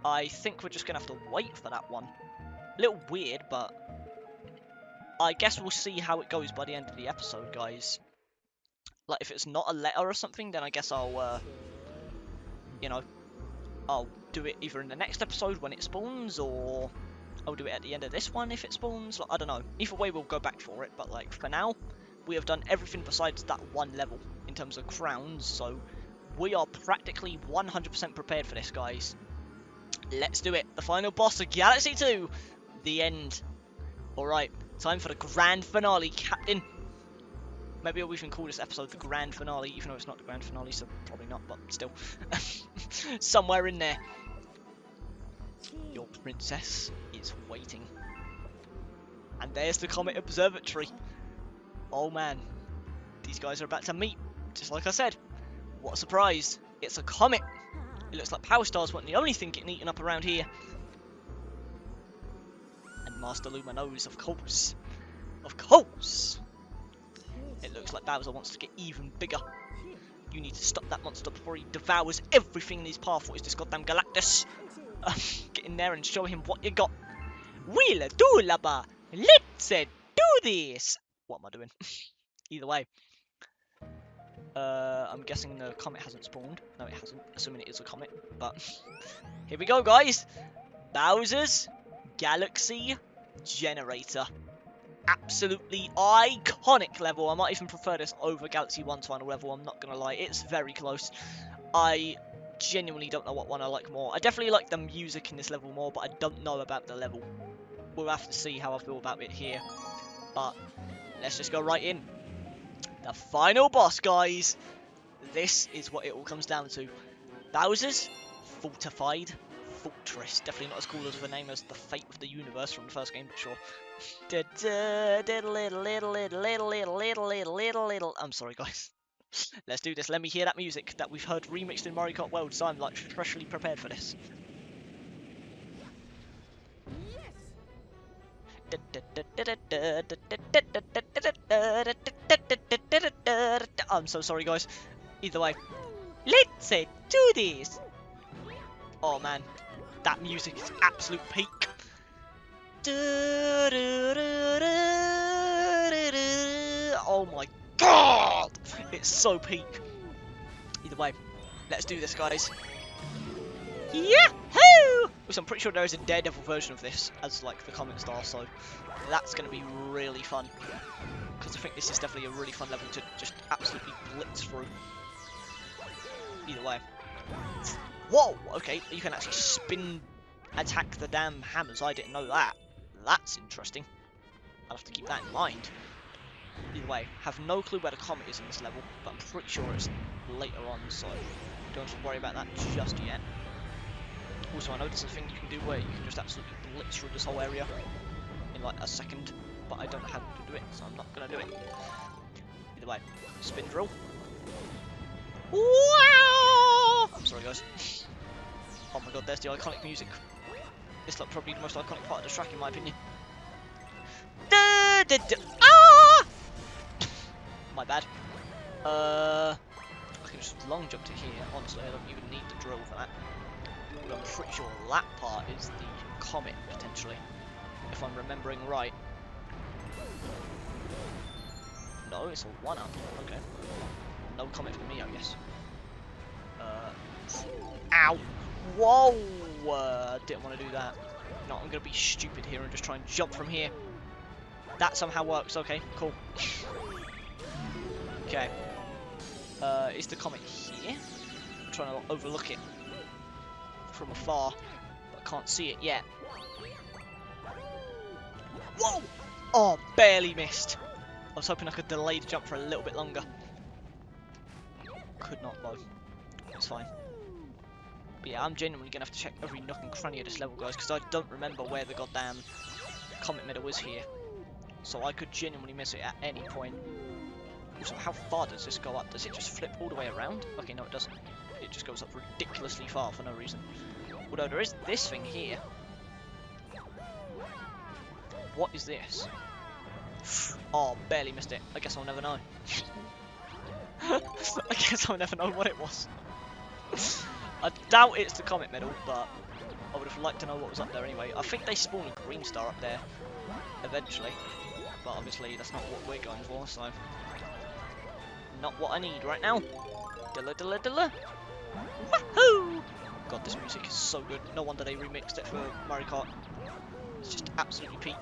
I think we're just going to have to wait for that one. A little weird, but I guess we'll see how it goes by the end of the episode, guys. Like, if it's not a letter or something, then I guess I'll, you know, I'll do it either in the next episode when it spawns, or I'll do it at the end of this one if it spawns. Like, I don't know. Either way, we'll go back for it, but, like, for now, we have done everything besides that one level in terms of crowns, so we are practically 100% prepared for this, guys. Let's do it. The final boss of Galaxy 2. The end. Alright, time for the grand finale, Captain. Maybe I'll even call this episode the grand finale, even though it's not the grand finale, so probably not, but still. Somewhere in there. Your princess is waiting. And there's the Comet Observatory. Oh man, these guys are about to meet, just like I said. What a surprise, it's a comet. It looks like power stars weren't the only thing getting eaten up around here. And Master Luma knows, of course. Of course! It looks like Bowser wants to get even bigger. You need to stop that monster before he devours everything in his path. What is this goddamn Galactus? Get in there and show him what you got. We'll do, Laba. Let's do this. What am I doing? Either way. I'm guessing the comet hasn't spawned. No, it hasn't. Assuming it is a comet. But here we go, guys. Bowser's Galaxy Generator. Absolutely iconic level. I might even prefer this over Galaxy 1's final level. I'm not going to lie. It's very close. I genuinely don't know what one I like more. I definitely like the music in this level more, but I don't know about the level. We'll have to see how I feel about it here. But let's just go right in. The final boss, guys. This is what it all comes down to. Bowser's Fortified Fortress. Definitely not as cool as the name as the Fate of the Universe from the first game, but sure. I'm sorry, guys. Let's do this. Let me hear that music that we've heard remixed in Mario Kart World, so I'm like freshly prepared for this. I'm so sorry, guys. Either way, let's do this. Oh man, that music is absolute peak. Oh my god, it's so peak. Either way, let's do this, guys. Yahoo! Which I'm pretty sure there is a Daredevil version of this as like the Comet Star, so that's going to be really fun. Because I think this is definitely a really fun level to just absolutely blitz through. Either way. Whoa! Okay, you can actually spin attack the damn hammers. I didn't know that. That's interesting. I'll have to keep that in mind. Either way, have no clue where the comet is in this level, but I'm pretty sure it's later on, so don't have to worry about that just yet. Also, I know there's a thing you can do where you can just absolutely blitz through this whole area in like a second, but I don't know how to do it, so I'm not going to do it. Either way, spin drill. Wow! I'm sorry, guys. Oh my god, there's the iconic music. It's like probably the most iconic part of the track in my opinion. Ah! My bad. I can just long jump to here. Honestly, I don't even need the drill for that. But I'm pretty sure that part is the comet, potentially. If I'm remembering right. No, it's a 1-up. Okay. No comet for me, I guess. Ow! Whoa! Didn't want to do that. No, I'm going to be stupid here and just try and jump from here. That somehow works. Okay, cool. Okay. Is the comet here? I'm trying to overlook it from afar, but I can't see it yet. Whoa! Oh, barely missed. I was hoping I could delay the jump for a little bit longer. Could not, though. It's fine. But yeah, I'm genuinely going to have to check every nook and cranny of this level, guys, because I don't remember where the goddamn comet medal is here. So I could genuinely miss it at any point. Also, how far does this go up? Does it just flip all the way around? Okay, no it doesn't. It just goes up ridiculously far for no reason. Although there is this thing here. What is this? Oh, barely missed it. I guess I'll never know. I guess I'll never know what it was. I doubt it's the comet medal, but I would have liked to know what was up there anyway. I think they spawn a green star up there eventually, but obviously that's not what we're going for, so not what I need right now. Dilla dilla dilla. Woohoo! God, this music is so good. No wonder they remixed it for Mario Kart. It's just absolutely peak.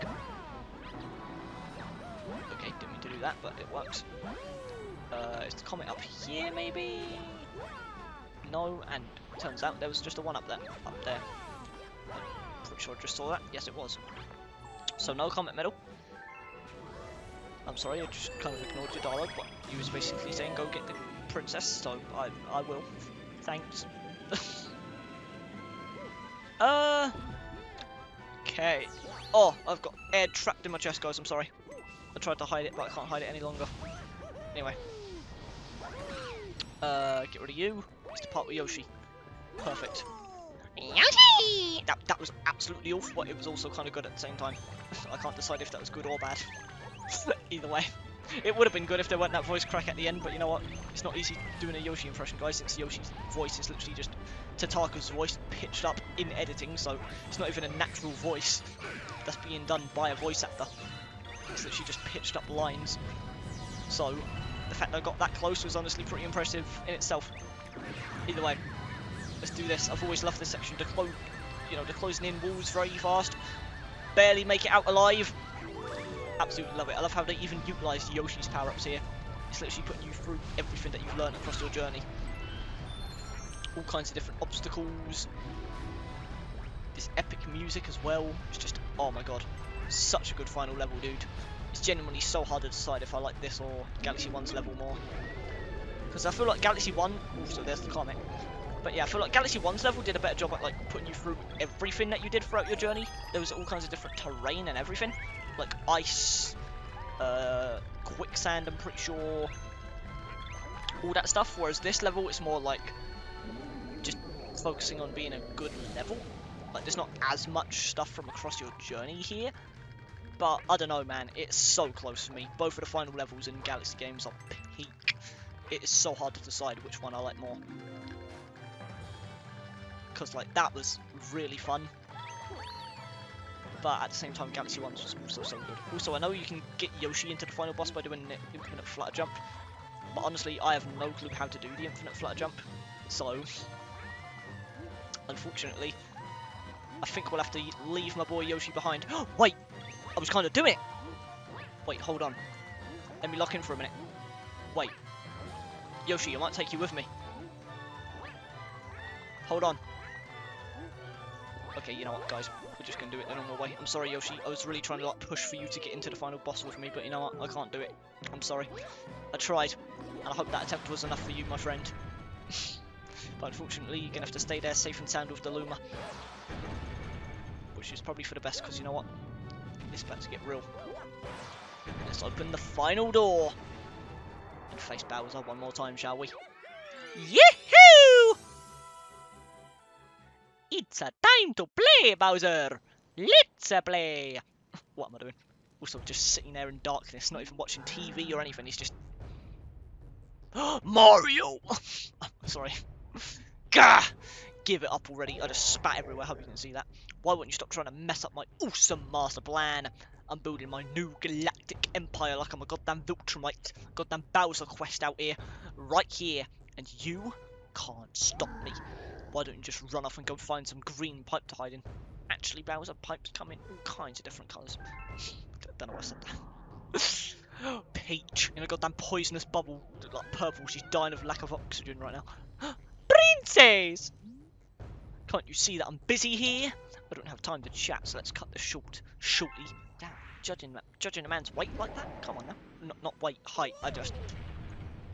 Okay, didn't mean to do that, but it works. Is the comet up here, maybe? No, and turns out there was just a one up there. I'm pretty sure I just saw that. Yes, it was. So no comet medal. I'm sorry, I just kind of ignored your dialogue, but you was basically saying go get the princess, so I will. Thanks. Okay. Oh, I've got air trapped in my chest, guys. I'm sorry. I tried to hide it, but I can't hide it any longer. Anyway. Get rid of you. It's the part with Yoshi. Perfect. Yoshi! That was absolutely awful, but it was also kind of good at the same time. I can't decide if that was good or bad. Either way. It would have been good if there weren't that voice crack at the end, but you know what? It's not easy doing a Yoshi impression, guys, since Yoshi's voice is literally just Tataka's voice pitched up in editing, so it's not even a natural voice that's being done by a voice actor. It's literally just pitched up lines. So, the fact that I got that close was honestly pretty impressive in itself. Either way, let's do this. I've always loved this section. The closing in walls very fast. Barely make it out alive. Absolutely love it. I love how they even utilise Yoshi's power-ups here. It's literally putting you through everything that you've learned across your journey. All kinds of different obstacles. This epic music as well. It's just, oh my god. Such a good final level, dude. It's genuinely so hard to decide if I like this or Galaxy 1's level more. Because I feel like Galaxy 1, also there's the comet. But yeah, I feel like Galaxy 1's level did a better job at like putting you through everything that you did throughout your journey. There was all kinds of different terrain and everything. Like ice, quicksand, I'm pretty sure. All that stuff. Whereas this level, it's more like just focusing on being a good level. Like there's not as much stuff from across your journey here. But I don't know, man. It's so close for me. Both of the final levels in Galaxy games are peak. It is so hard to decide which one I like more. Because like that was really fun. But at the same time, Galaxy 1 was also so good. Also, I know you can get Yoshi into the final boss by doing the infinite flutter jump. But honestly, I have no clue how to do the infinite flutter jump. So, unfortunately, I think we'll have to leave my boy Yoshi behind. Wait! I was kind of doing it! Wait, hold on. Let me lock in for a minute. Wait. Yoshi, I might take you with me. Hold on. Okay, you know what, guys? We're just going to do it the normal way. I'm sorry, Yoshi. I was really trying to like push for you to get into the final boss with me, but you know what? I can't do it. I'm sorry. I tried, and I hope that attempt was enough for you, my friend. But unfortunately, you're going to have to stay there safe and sound with the Luma. Which is probably for the best, because you know what? It's about to get real. Let's open the final door. And face Bowser one more time, shall we? Yahoo! It's a time to play, Bowser! Let's play! What am I doing? Also, just sitting there in darkness, not even watching TV or anything, he's just... Mario! Sorry. Gah! Give it up already. I just spat everywhere. Hope you can see that. Why won't you stop trying to mess up my awesome master plan? I'm building my new galactic empire like I'm a goddamn Viltrumite. Goddamn Bowser quest out here. Right here. And you can't stop me. Why don't you just run off and go find some green pipe to hide in? Actually, Bowser, pipes come in all kinds of different colours. Don't know why I said that. Peach in a goddamn poisonous bubble. Like purple. She's dying of lack of oxygen right now. Princess! Can't you see that I'm busy here? I don't have time to chat, so let's cut this shortly. Damn, judging a man's weight like that? Come on now. Not weight, height.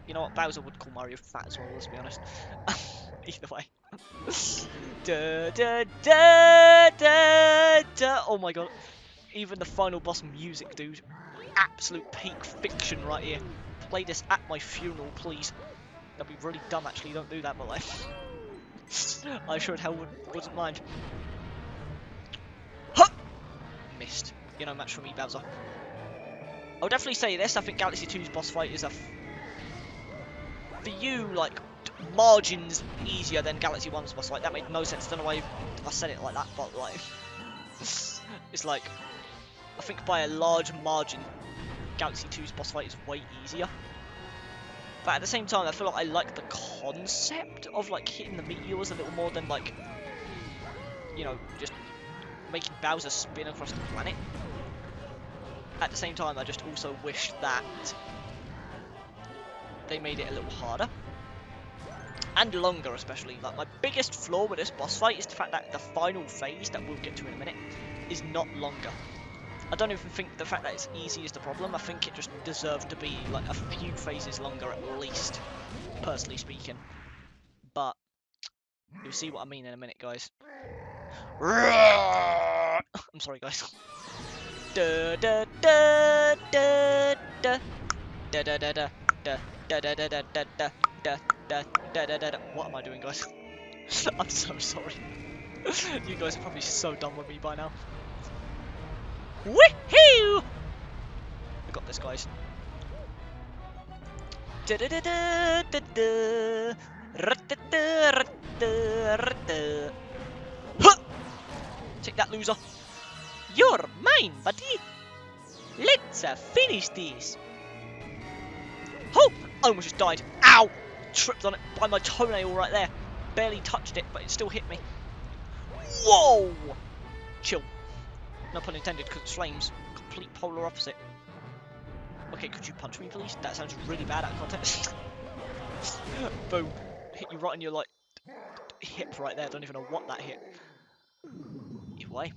You know what? Bowser would call Mario fat as well, let's be honest. Either way. Da, da, da, da, da. Oh my god. Even the final boss music, dude. Absolute peak fiction right here. Play this at my funeral, please. That'd be really dumb, actually. Don't do that, but like... I sure as hell wouldn't mind. Huh! Missed. You know, match for me, Bowser. I would definitely say this. I think Galaxy 2's boss fight is for you, like, margins easier than Galaxy 1's boss fight. That made no sense. I don't know why I said it like that, but like... it's like... I think by a large margin, Galaxy 2's boss fight is way easier. But at the same time, I feel like I like the concept of like hitting the meteors a little more than like, you know, just making Bowser spin across the planet. At the same time, I just also wish that they made it a little harder. And longer, especially. Like, my biggest flaw with this boss fight is the fact that the final phase, that we'll get to in a minute, is not longer. I don't even think the fact that it's easy is the problem. I think it just deserved to be like a few phases longer at least, personally speaking. But you'll see what I mean in a minute, guys. I'm sorry, guys. Da da da da da da da da da da da da da da da da da da da da. What am I doing, guys? I'm so sorry. You guys are probably so done with me by now. Woohoo! I got this, guys. Da da da da da da. Huh! Take that, loser. You're mine, buddy. Let's finish this. Oh! I almost just died. Ow! Tripped on it by my toenail right there. Barely touched it, but it still hit me. Whoa! Chill. No pun intended, because it's flames. Complete polar opposite. Okay, could you punch me, please? That sounds really bad out of context. Boom. Hit you right in your, like, hip right there. Don't even know what that hit. Either way.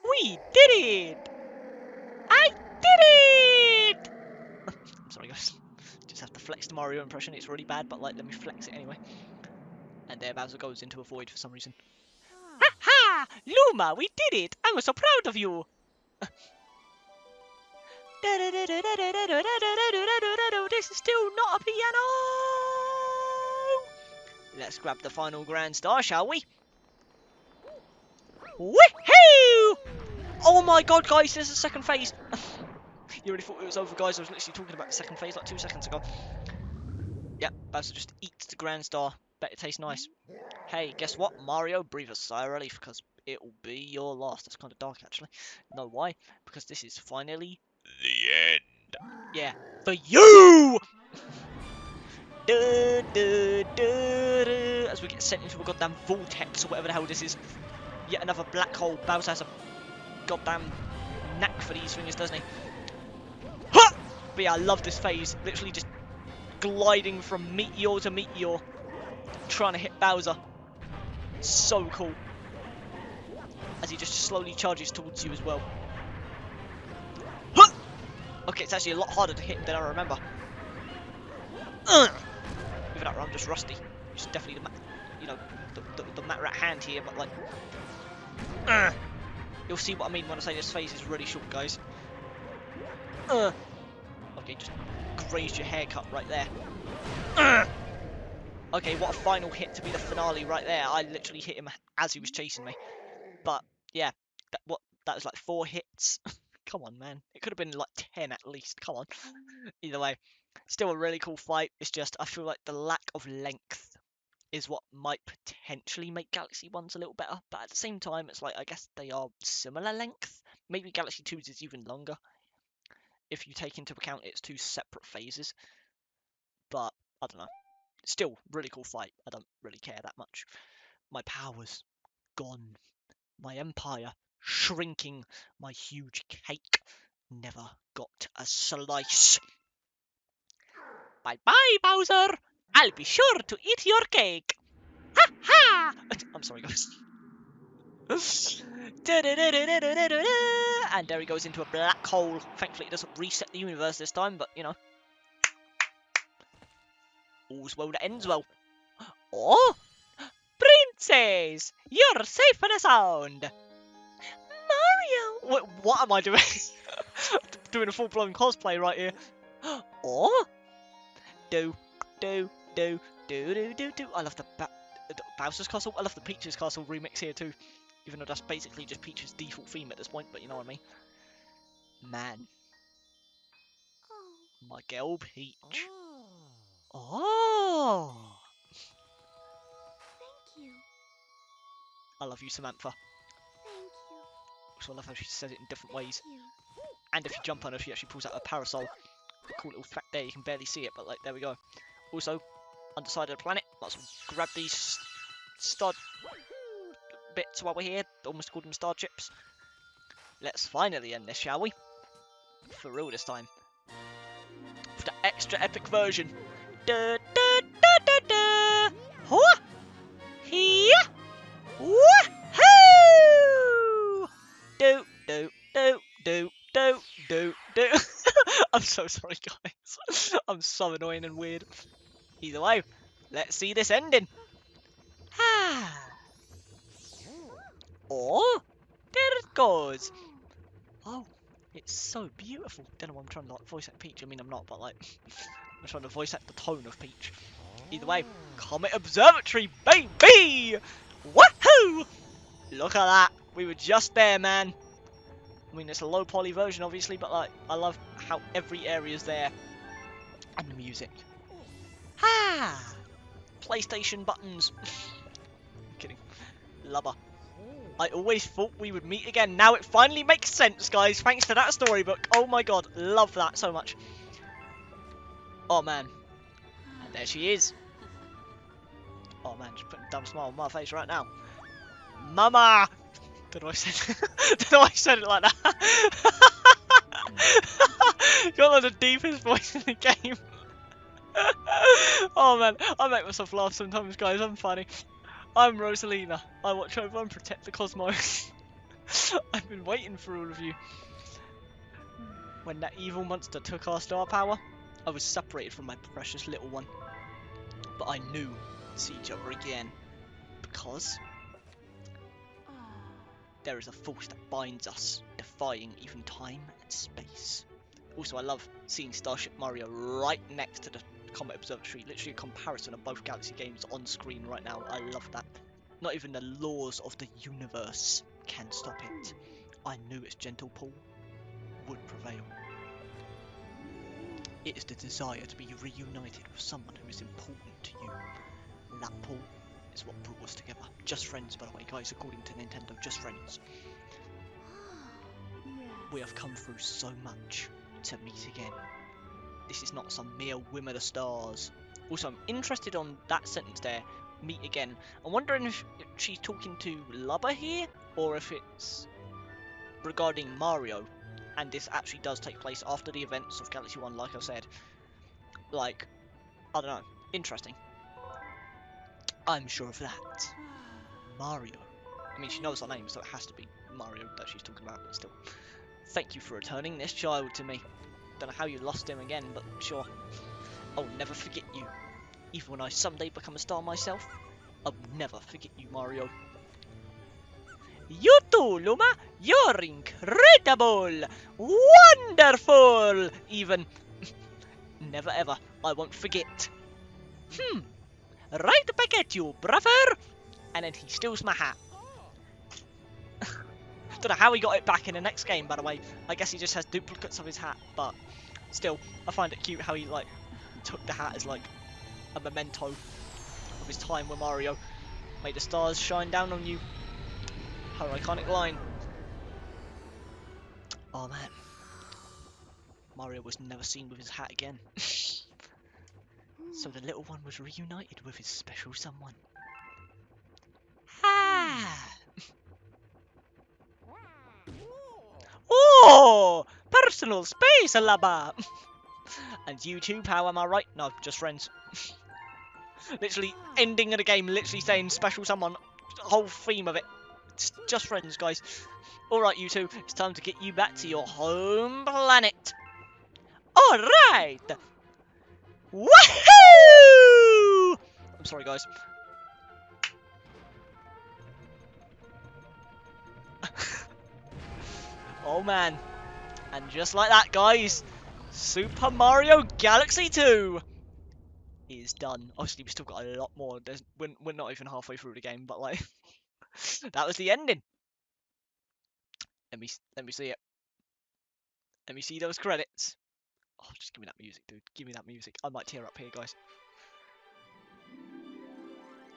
We did it! I did it! I'm sorry, guys. Just have to flex the Mario impression. It's really bad, but, like, let me flex it anyway. And there Bowser goes into a void for some reason. Ha ha! Luma, we did it! I'm so proud of you! This is still not a piano! Let's grab the final grand star, shall we? Woohoo! Oh my god, guys, there's a second phase. You really thought it was over, guys? I was literally talking about the second phase like 2 seconds ago. Yep, Bowser just eats the grand star. Bet it tastes nice. Hey, guess what? Mario, breathe a sigh of relief, because it'll be your last. That's kind of dark, actually. Know why? Because this is finally the end. Yeah, for you! As we get sent into a goddamn vortex or whatever the hell this is. Yet another black hole. Bowser has a goddamn knack for these things, doesn't he? Huh! But yeah, I love this phase. Literally just gliding from meteor to meteor, trying to hit Bowser. So cool. As he just slowly charges towards you as well. Huh! Okay, it's actually a lot harder to hit him than I remember. Either that or I'm just rusty. It's definitely the Mat Rat hand here, but like, you'll see what I mean when I say this phase is really short, guys. Okay, just grazed your haircut right there. Okay, what a final hit to be the finale right there. I literally hit him as he was chasing me. But yeah, that was like 4 hits. Come on, man. It could have been like 10 at least. Come on. Either way, still a really cool fight. It's just, I feel like the lack of length is what might potentially make Galaxy 1's a little better. But at the same time, it's like, I guess they are similar length. Maybe Galaxy 2's is even longer, if you take into account its 2 separate phases. But, I don't know. Still, really cool fight. I don't really care that much. My powers gone. My empire shrinking. My huge cake never got a slice. Bye-bye, Bowser. I'll be sure to eat your cake. Ha ha! I'm sorry, guys. And there he goes into a black hole. Thankfully, it doesn't reset the universe this time, but you know, all's well that ends well. Oh, princess, you're safe and sound. Mario, what am I doing? Doing a full-blown cosplay right here. Oh, do. I love the Bowser's Castle. I love the Peach's Castle remix here too. Even though that's basically just Peach's default theme at this point, but you know what I mean. Man. My girl Peach. Oh. Thank you. I love you, Samantha. Thank you. Also, I love how she says it in different ways. Thank you. And if you jump on her, she actually pulls out a parasol. A cool little fact there. You can barely see it, but like there we go. Also, underside of the planet, let's grab these star bits while we're here. Almost called them star chips. Let's finally end this, shall we? For real this time. For the extra epic version. Da da da da da. Hua! Here! Woohoo! Do do do do do do do. I'm so sorry, guys. I'm so annoying and weird. Either way, let's see this ending. Oh, there it goes. Oh, it's so beautiful. Don't know why I'm trying to like voice act Peach. I mean, I'm not, but like, I'm trying to voice act the tone of Peach. Either way, Comet Observatory, baby! Woohoo! Look at that. We were just there, man. I mean, it's a low poly version, obviously, but like, I love how every area's there. And the music. PlayStation buttons. I'm kidding. Lubber. I always thought we would meet again. Now it finally makes sense, guys. Thanks to that storybook. Oh my god, love that so much. Oh man. And there she is. Oh man, just putting a dumb smile on my face right now. Mama! Don't know why I said don't know why I said it like that. Got like the deepest voice in the game. Oh man, I make myself laugh sometimes, guys. I'm funny. I'm Rosalina. I watch over and protect the cosmos. I've been waiting for all of you. When that evil monster took our star power, I was separated from my precious little one. But I knew we'd see each other again. Because there is a force that binds us, defying even time and space. Also, I love seeing Starship Mario right next to the Comet Observatory. Literally a comparison of both Galaxy games on screen right now. I love that. Not even the laws of the universe can stop it. I knew its gentle pull would prevail. It is the desire to be reunited with someone who is important to you. That pull is what brought us together. Just friends, by the way, guys, according to Nintendo, just friends. We have come through so much to meet again. This is not some mere whim of the stars. Also, I'm interested on that sentence there, meet again. I'm wondering if she's talking to Lubba here, or if it's regarding Mario, and this actually does take place after the events of Galaxy 1, like I said. Like, I don't know, interesting. I'm sure of that. Mario. I mean, she knows our name, so it has to be Mario that she's talking about, but still. Thank you for returning this child to me. Don't know how you lost him again, but sure. I'll never forget you. Even when I someday become a star myself, I will never forget you, Mario. You too, Luma. You're incredible. Wonderful. Even. Never ever. I won't forget. Right back at you, brother. And then he steals my hat. Don't know how he got it back in the next game, by the way. I guess he just has duplicates of his hat, but still, I find it cute how he like took the hat as like a memento of his time with Mario. May the stars shine down on you. Her iconic line. Oh man, Mario was never seen with his hat again. So the little one was reunited with his special someone. Oh, personal space, Alaba. And you too, pal, am I right? No, just friends. Literally ending of the game, literally saying special someone. The whole theme of it. just friends, guys. Alright, you two, it's time to get you back to your home planet. Alright! Woohoo! I'm sorry, guys. Oh, man. And just like that, guys, Super Mario Galaxy 2 is done. Obviously, we still got a lot more. We're not even halfway through the game, but, like, that was the ending. Let me see it. Let me see those credits. Oh, just give me that music, dude. Give me that music. I might tear up here, guys.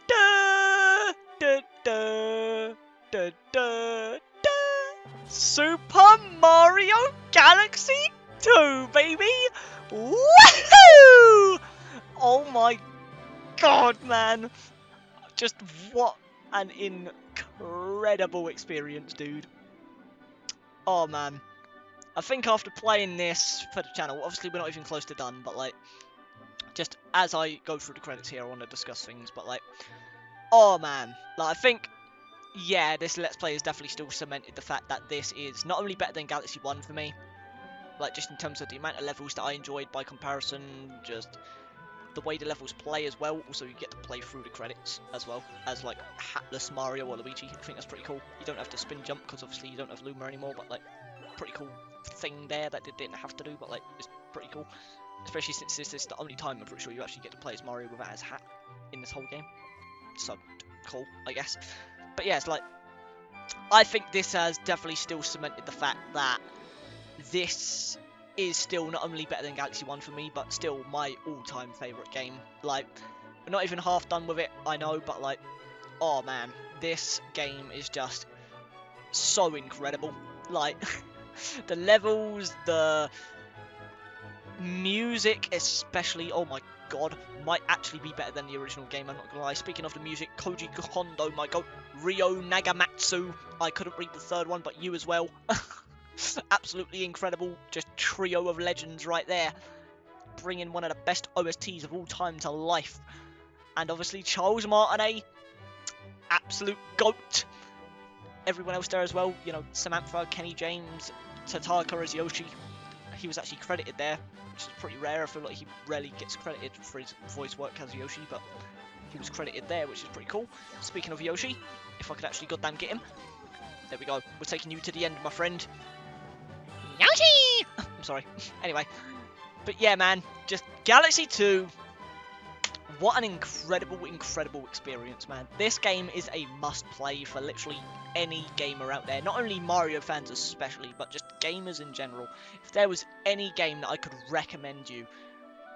Da, da, da, da, da, da. Super Mario Galaxy 2, baby! Woohoo! Oh my god, man! Just what an incredible experience, dude. Oh, man. I think after playing this for the channel, obviously we're not even close to done, but, like, just as I go through the credits here, I want to discuss things, but, like, oh, man. Like, I think, yeah, this Let's Play has definitely still cemented the fact that this is not only better than Galaxy 1 for me, like, just in terms of the amount of levels that I enjoyed by comparison, just the way the levels play as well. Also, you get to play through the credits as well as, like, hatless Mario or Luigi. I think that's pretty cool. You don't have to spin jump because obviously you don't have Luma anymore, but, like, pretty cool thing there that they didn't have to do, but, like, it's pretty cool. Especially since this is the only time I'm pretty sure you actually get to play as Mario without his hat in this whole game. So cool, I guess. But yeah, it's like, I think this has definitely still cemented the fact that this is still not only better than Galaxy 1 for me, but still my all-time favourite game. Like, we're not even half done with it, I know, but, like, oh man, this game is just so incredible. Like, the levels, the music especially, oh my god, might actually be better than the original game, I'm not gonna lie. Speaking of the music, Koji Kondo, my god, Ryo Nagamatsu, I couldn't read the third one, but you as well. Absolutely incredible, just trio of legends right there, bringing one of the best OSTs of all time to life. And obviously Charles Martinet, absolute GOAT. Everyone else there as well, you know, Samantha, Kenny James, Tataka as Yoshi. He was actually credited there, which is pretty rare. I feel like he rarely gets credited for his voice work as Yoshi, but he was credited there, which is pretty cool. Speaking of Yoshi, if I could actually goddamn get him. There we go. We're taking you to the end, my friend. Yoshi! I'm sorry. Anyway. But yeah, man. Just Galaxy 2. What an incredible, incredible experience, man. This game is a must-play for literally any gamer out there. Not only Mario fans especially, but just gamers in general. If there was any game that I could recommend you,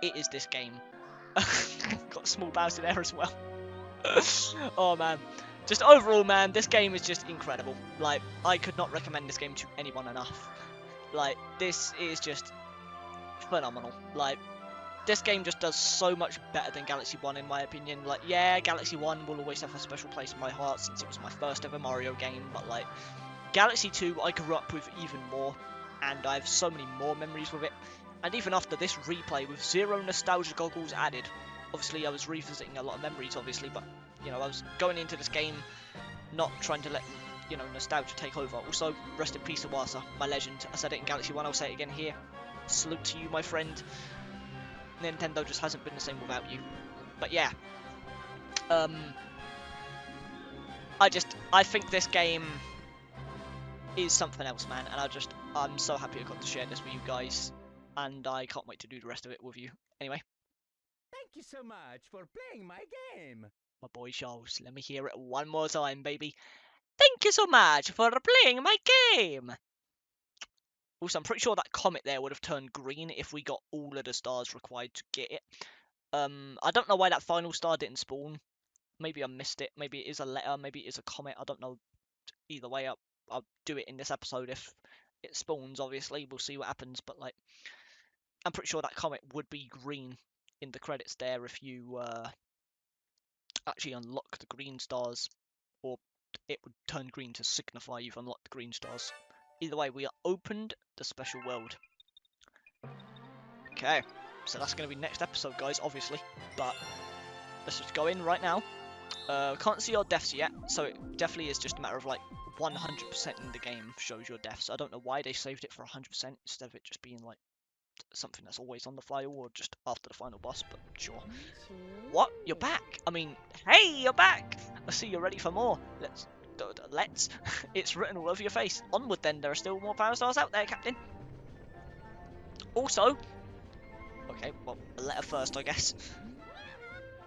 it is this game. Got a small Bowser there as well. Oh, man. Just overall, man, this game is just incredible. Like, I could not recommend this game to anyone enough. Like, this is just phenomenal. Like, this game just does so much better than Galaxy 1 in my opinion. Like, yeah, Galaxy 1 will always have a special place in my heart since it was my first ever Mario game, but like, Galaxy 2 I grew up with even more, and I have so many more memories with it. And even after this replay with 0 nostalgia goggles added, obviously I was revisiting a lot of memories obviously, but you know, I was going into this game not trying to let, you know, nostalgia take over. Also, rest in peace Iwasa, my legend. I said it in Galaxy 1, I'll say it again here. Salute to you, my friend. Nintendo just hasn't been the same without you. But yeah, I think this game is something else, man, and I'm so happy I got to share this with you guys, and I can't wait to do the rest of it with you. Anyway. Thank you so much for playing my game. My boy Charles, let me hear it one more time, baby. Thank you so much for playing my game. Also, I'm pretty sure that comet there would have turned green if we got all of the stars required to get it. I don't know why that final star didn't spawn. Maybe I missed it. Maybe it is a letter. Maybe it is a comet. I don't know. Either way, I'll do it in this episode if it spawns, obviously. We'll see what happens. But, like, I'm pretty sure that comet would be green in the credits there if you actually unlock the green stars. Or it would turn green to signify you've unlocked the green stars. Either way, we are opened the special world. Okay, so that's going to be next episode, guys, obviously. But let's just go in right now. Can't see our deaths yet, so it definitely is just a matter of, like, 100% in the game shows your deaths. I don't know why they saved it for 100% instead of it just being like something that's always on the file or just after the final boss, but sure. What? You're back? I mean, hey, you're back! I see you're ready for more. Let's. It's written all over your face. Onward then, there are still more power stars out there, Captain. Also, okay, well, a letter first, I guess.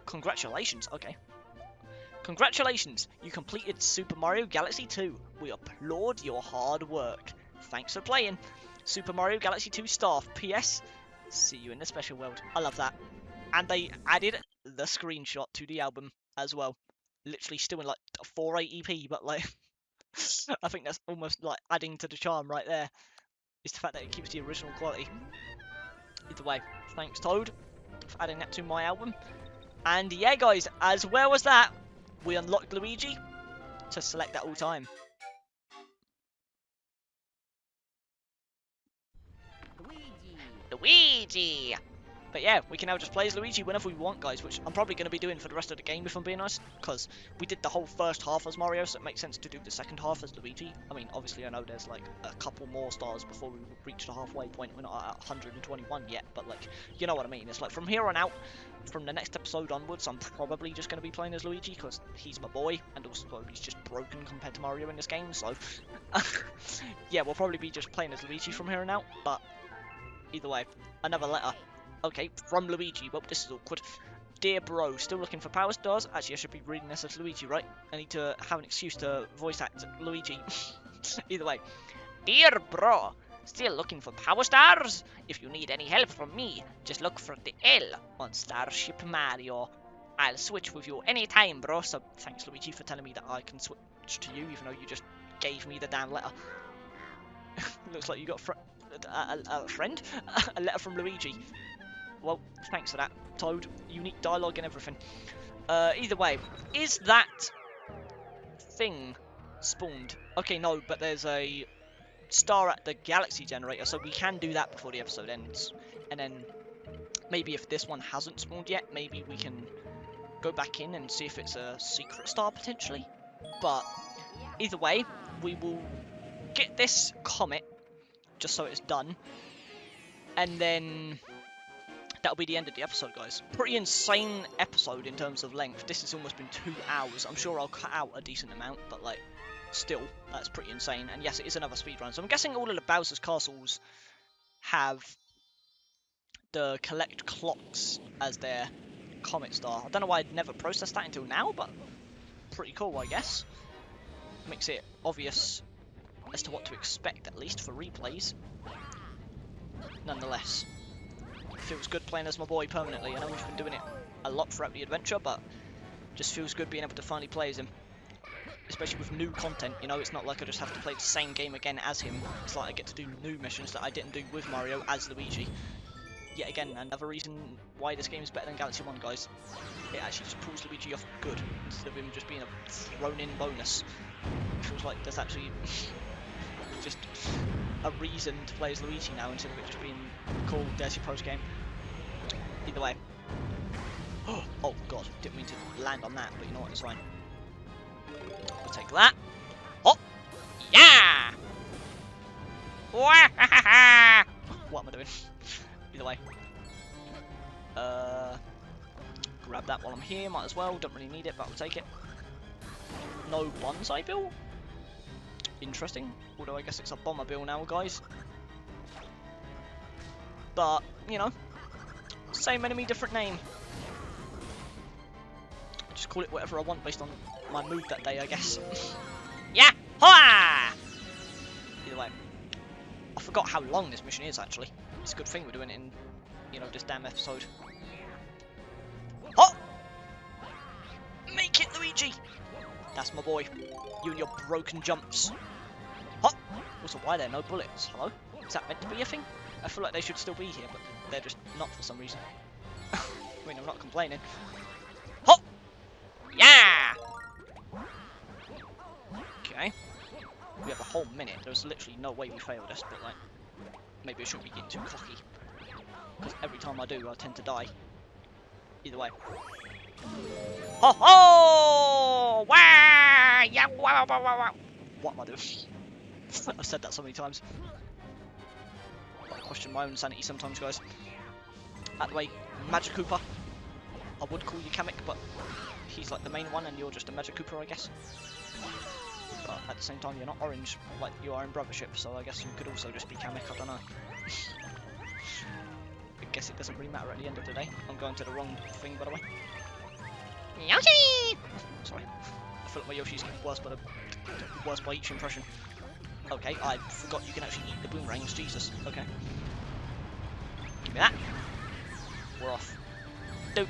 Congratulations, okay. Congratulations, you completed Super Mario Galaxy 2. We applaud your hard work. Thanks for playing. Super Mario Galaxy 2 staff. P.S. See you in the special world. I love that. And they added the screenshot to the album as well. Literally still in like 480p, but like I think that's almost like adding to the charm right there. Is the fact that it keeps the original quality. Either way, thanks Toad for adding that to my album. And yeah guys, as well as that, we unlocked Luigi to select at all time. Luigi! But yeah, we can now just play as Luigi whenever we want, guys, which I'm probably going to be doing for the rest of the game, if I'm being honest, because we did the whole first half as Mario, so it makes sense to do the second half as Luigi. I mean, obviously I know there's like a couple more stars before we reach the halfway point. We're not at 121 yet, but like, you know what I mean. It's like from here on out, from the next episode onwards, I'm probably just going to be playing as Luigi, because he's my boy, and also he's just broken compared to Mario in this game, so yeah, we'll probably be just playing as Luigi from here on out, but either way, another letter. Okay, from Luigi. Well, this is awkward. Dear bro, still looking for power stars? Actually, I should be reading this as Luigi, right? I need to have an excuse to voice act Luigi. Either way. Dear bro, still looking for power stars? If you need any help from me, just look for the L on Starship Mario. I'll switch with you anytime, bro. So, thanks, Luigi, for telling me that I can switch to you, even though you just gave me the damn letter. Looks like you got a friend? A letter from Luigi. Well, thanks for that, Toad. Unique dialogue and everything. Either way, is that thing spawned? Okay, no, but there's a star at the galaxy generator, so we can do that before the episode ends. And then maybe if this one hasn't spawned yet, maybe we can go back in and see if it's a secret star potentially. But either way, we will get this comet just so it's done, and then that'll be the end of the episode, guys. Pretty insane episode in terms of length. This has almost been 2 hours. I'm sure I'll cut out a decent amount, but like, still, that's pretty insane. And yes, it is another speedrun. So I'm guessing all of the Bowser's castles have the collect clocks as their comet star. I don't know why I'd never processed that until now, but pretty cool, I guess. Makes it obvious as to what to expect, at least, for replays. Nonetheless. Feels good playing as my boy permanently. I know we've been doing it a lot throughout the adventure, but just feels good being able to finally play as him. Especially with new content, you know, it's not like I just have to play the same game again as him. It's like I get to do new missions that I didn't do with Mario as Luigi. Yet again, another reason why this game is better than Galaxy 1, guys. It actually just pulls Luigi off good, instead of him just being a thrown-in bonus. It feels like there's actually just a reason to play as Luigi now, instead of it just being called Dirty Post game. Either way. Oh god, didn't mean to land on that, but you know what, it's fine. We'll take that. Oh! Yeah! What am I doing? Either way. Grab that while I'm here, might as well. Don't really need it, but I'll take it. No bonsai bill? Interesting. Although I guess it's a bomber bill now, guys. But, you know, same enemy, different name. Just call it whatever I want based on my mood that day, I guess. Yeah! Hoah! Either way. I forgot how long this mission is, actually. It's a good thing we're doing it in, you know, this damn episode. Oh! Make it, Luigi! That's my boy. You and your broken jumps. Oh! Also, why are there no bullets? Hello? Is that meant to be a thing? I feel like they should still be here, but they're just not for some reason. I mean, I'm not complaining. Oh! Yeah! Okay. We have a whole minute. There's literally no way we failed this, but like, maybe I shouldn't be getting too cocky. Because every time I do, I tend to die. Either way. Ho ho! Wah! Yeah! Wow! Wow! Wow! Wow! What am I doing? I've said that so many times. I question my own sanity sometimes, guys. Out the way, Magic Cooper. I would call you Kamek, but he's like the main one, and you're just a Magic Cooper, I guess. But at the same time, you're not orange like you are in Brothership, so I guess you could also just be Kamek. I don't know. I guess it doesn't really matter at the end of the day. I'm going to the wrong thing, by the way. Yoshi! Sorry. I feel like my Yoshi's getting worse by each impression. Okay, I forgot you can actually eat the boomerangs. Jesus. Okay. Give me that. We're off. That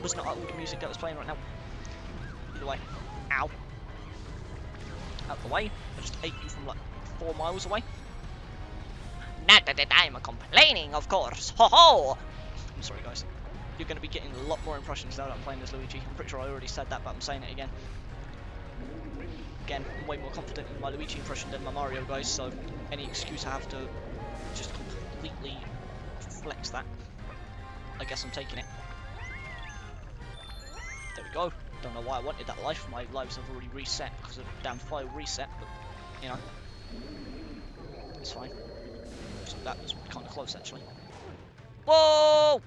was not all the music that was playing right now. Either way. Ow. Out the way. I just ate you from like 4 miles away. Not that I'm complaining, of course. Ho ho! I'm sorry, guys. You're going to be getting a lot more impressions now that I'm playing as Luigi. I'm pretty sure I already said that, but I'm saying it again. Again, I'm way more confident in my Luigi impression than my Mario, guys, so any excuse I have to just completely flex that, I guess I'm taking it. There we go. Don't know why I wanted that life. My lives have already reset because of the damn file reset, but, you know, it's fine. So that was kind of close, actually. Whoa!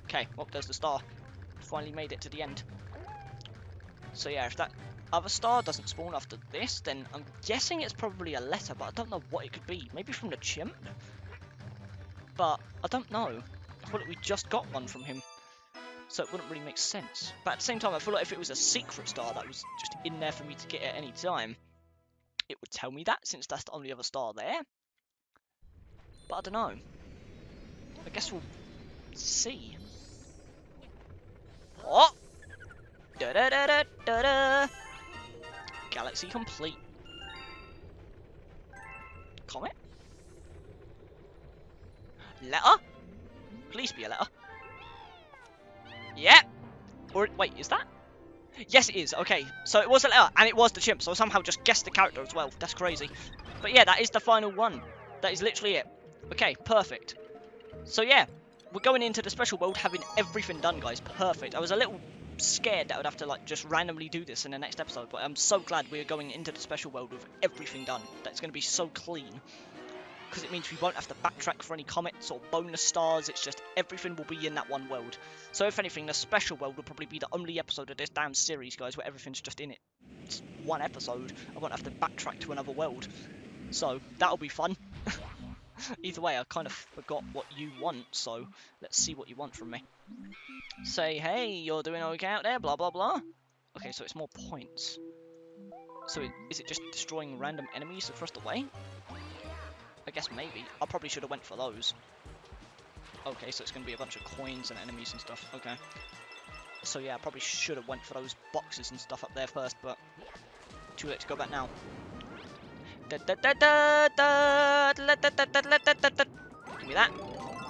Okay, well, there's the star. Finally made it to the end. So yeah, if that other star doesn't spawn after this, then I'm guessing it's probably a letter, but I don't know what it could be. Maybe from the chimp? But I don't know. I feel like we just got one from him, so it wouldn't really make sense. But at the same time, I feel like if it was a secret star that was just in there for me to get at any time, it would tell me that, since that's the only other star there. But I don't know. I guess we'll see. Oh! Da da da da da da! Galaxy complete. Comet? Letter? Please be a letter. Yeah! Or, wait, is that? Yes, it is. Okay, so it was a letter, and it was the chimp, so I somehow just guessed the character as well. That's crazy. But yeah, that is the final one. That is literally it. Okay, perfect. So yeah, we're going into the special world having everything done, guys. Perfect. I was a little scared that I would have to like just randomly do this in the next episode, but I'm so glad we are going into the special world with everything done. That's going to be so clean, because it means we won't have to backtrack for any comets or bonus stars. It's just everything will be in that one world. So if anything, the special world will probably be the only episode of this damn series, guys, where everything's just in it. It's one episode. I won't have to backtrack to another world, so that'll be fun. Either way, I kind of forgot what you want, so let's see what you want from me. Say, hey, you're doing okay out there, blah, blah, blah. Okay, so it's more points. So is it just destroying random enemies across the way? I guess maybe. I probably should have went for those. Okay, so it's going to be a bunch of coins and enemies and stuff. Okay. So yeah, I probably should have went for those boxes and stuff up there first, but too late to go back now. Give me that.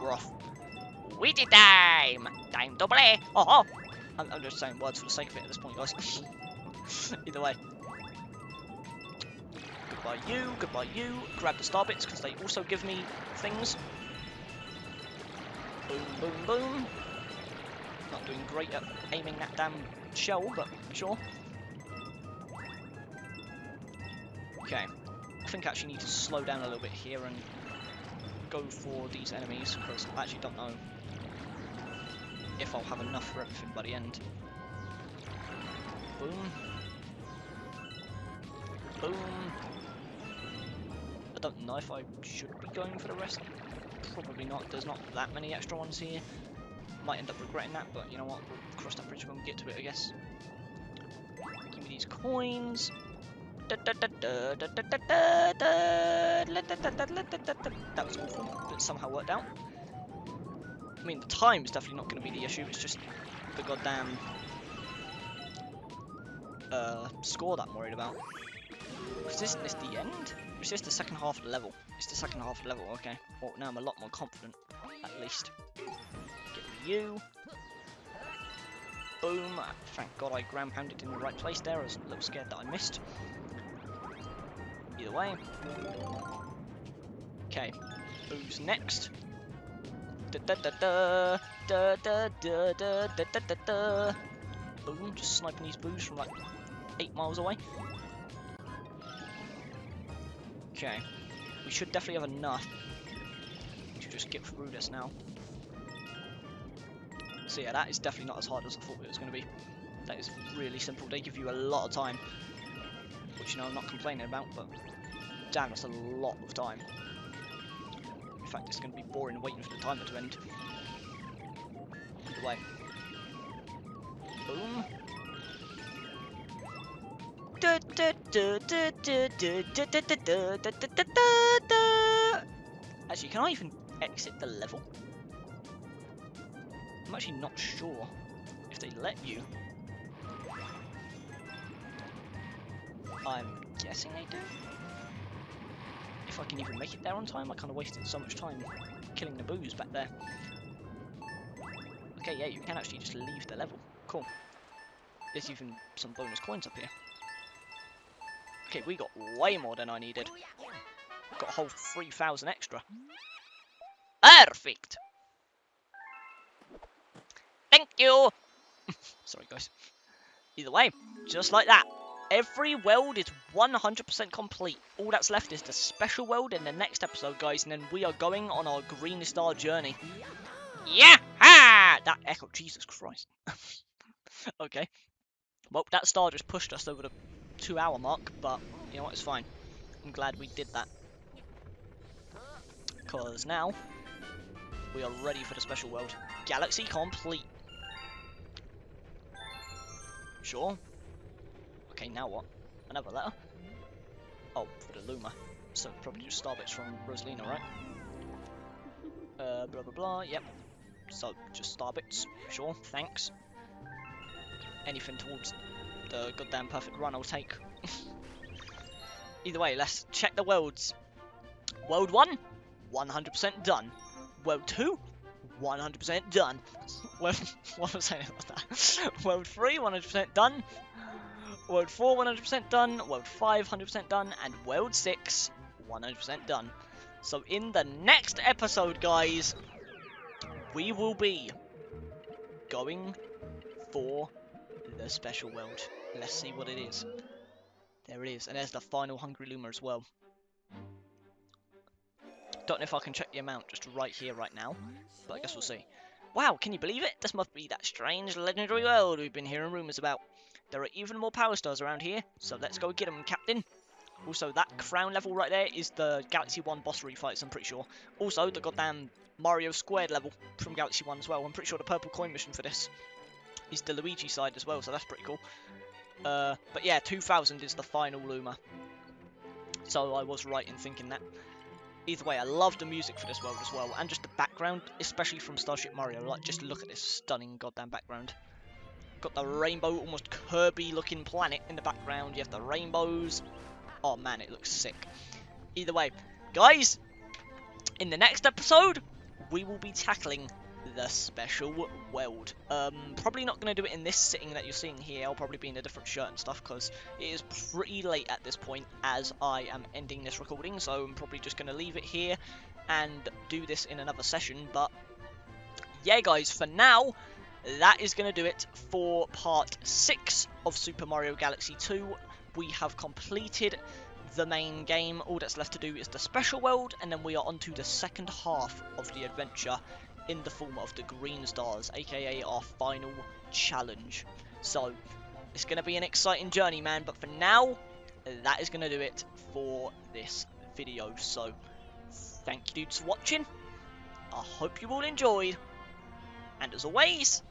We're off. Wheaty time! Time to play! Oh, oh! I'm just saying words for the sake of it at this point, guys. Either way. Goodbye you, goodbye you. Grab the star bits, because they also give me things. Boom, boom, boom. Not doing great at aiming that damn shell, but sure. Okay. I think I actually need to slow down a little bit here and go for these enemies, because I actually don't know if I'll have enough for everything by the end. Boom. Boom. I don't know if I should be going for the rest. Probably not. There's not that many extra ones here. Might end up regretting that, but you know what? We'll cross that bridge when we get to it, I guess. Give me these coins. That was awful, but it somehow worked out. I mean, the time is definitely not going to be the issue, it's just the goddamn score that I'm worried about. Isn't this the end? Or is this the second half of the level? It's the second half of the level, okay. Well, now I'm a lot more confident, at least. Get you. Boom. Thank God I ground pounded in the right place there. I was a little scared that I missed. Either way. Okay. Who's next? Da da da da da da da da da da da. Boom, just sniping these boos from like 8 miles away. Okay, we should definitely have enough to just get through this now. So yeah, that is definitely not as hard as I thought it was going to be. That is really simple. They give you a lot of time, which, you know, I'm not complaining about, but damn, that's a lot of time. In fact, it's going to be boring waiting for the timer to end. Either way. Boom. Actually, can I even exit the level? I'm actually not sure if they let you. I'm guessing they do. If I can even make it there on time, I kind of wasted so much time killing the boos back there. Okay, yeah, you can actually just leave the level. Cool. There's even some bonus coins up here. Okay, we got way more than I needed. Got a whole 3,000 extra. Perfect! Thank you! Sorry, guys. Either way, just like that. Every world is 100% complete. All that's left is the special world in the next episode, guys, and then we are going on our green star journey. Yeah! Ha! That echo, Jesus Christ. Okay. Well, that star just pushed us over the 2-hour mark, but you know what, it's fine. I'm glad we did that. Because now, we are ready for the special world. Galaxy complete. Sure. Okay, now what? Another letter? Oh, for the Luma. So probably just star bits from Rosalina, right? Blah blah blah, yep. So, just star bits. Sure, thanks. Anything towards the goddamn perfect run I'll take. Either way, let's check the worlds. World 1, 100% done. World 2, 100% done. World, what was I saying about that? World 3, 100% done. World 4, 100% done. World 5, 100% done. And World 6, 100% done. So in the next episode, guys, we will be going for the special world. Let's see what it is. There it is. And there's the final Hungry Luma as well. Don't know if I can check the amount just right here, right now. But I guess we'll see. Wow, can you believe it? This must be that strange legendary world we've been hearing rumours about. There are even more power stars around here, so let's go get them, Captain. Also, that crown level right there is the Galaxy 1 boss refights, I'm pretty sure. Also, the goddamn Mario Squared level from Galaxy 1 as well. I'm pretty sure the purple coin mission for this is the Luigi side as well, so that's pretty cool. But yeah, 2000 is the final Luma. So I was right in thinking that. Either way, I love the music for this world as well, and just the background, especially from Starship Mario. Like, just look at this stunning goddamn background. Got the rainbow, almost Kirby-looking planet in the background. You have the rainbows. Oh man, it looks sick. Either way, guys, in the next episode, we will be tackling the special world. Probably not going to do it in this sitting that you're seeing here. I'll probably be in a different shirt and stuff because it is pretty late at this point as I am ending this recording. So I'm probably just going to leave it here and do this in another session. But yeah, guys, for now, that is going to do it for part 6 of Super Mario Galaxy 2. We have completed the main game. All that's left to do is the special world, and then we are on to the second half of the adventure in the form of the green stars, aka our final challenge. So it's going to be an exciting journey, man, but for now, that is going to do it for this video. So thank you dudes for watching. I hope you all enjoyed, and as always,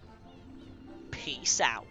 peace out.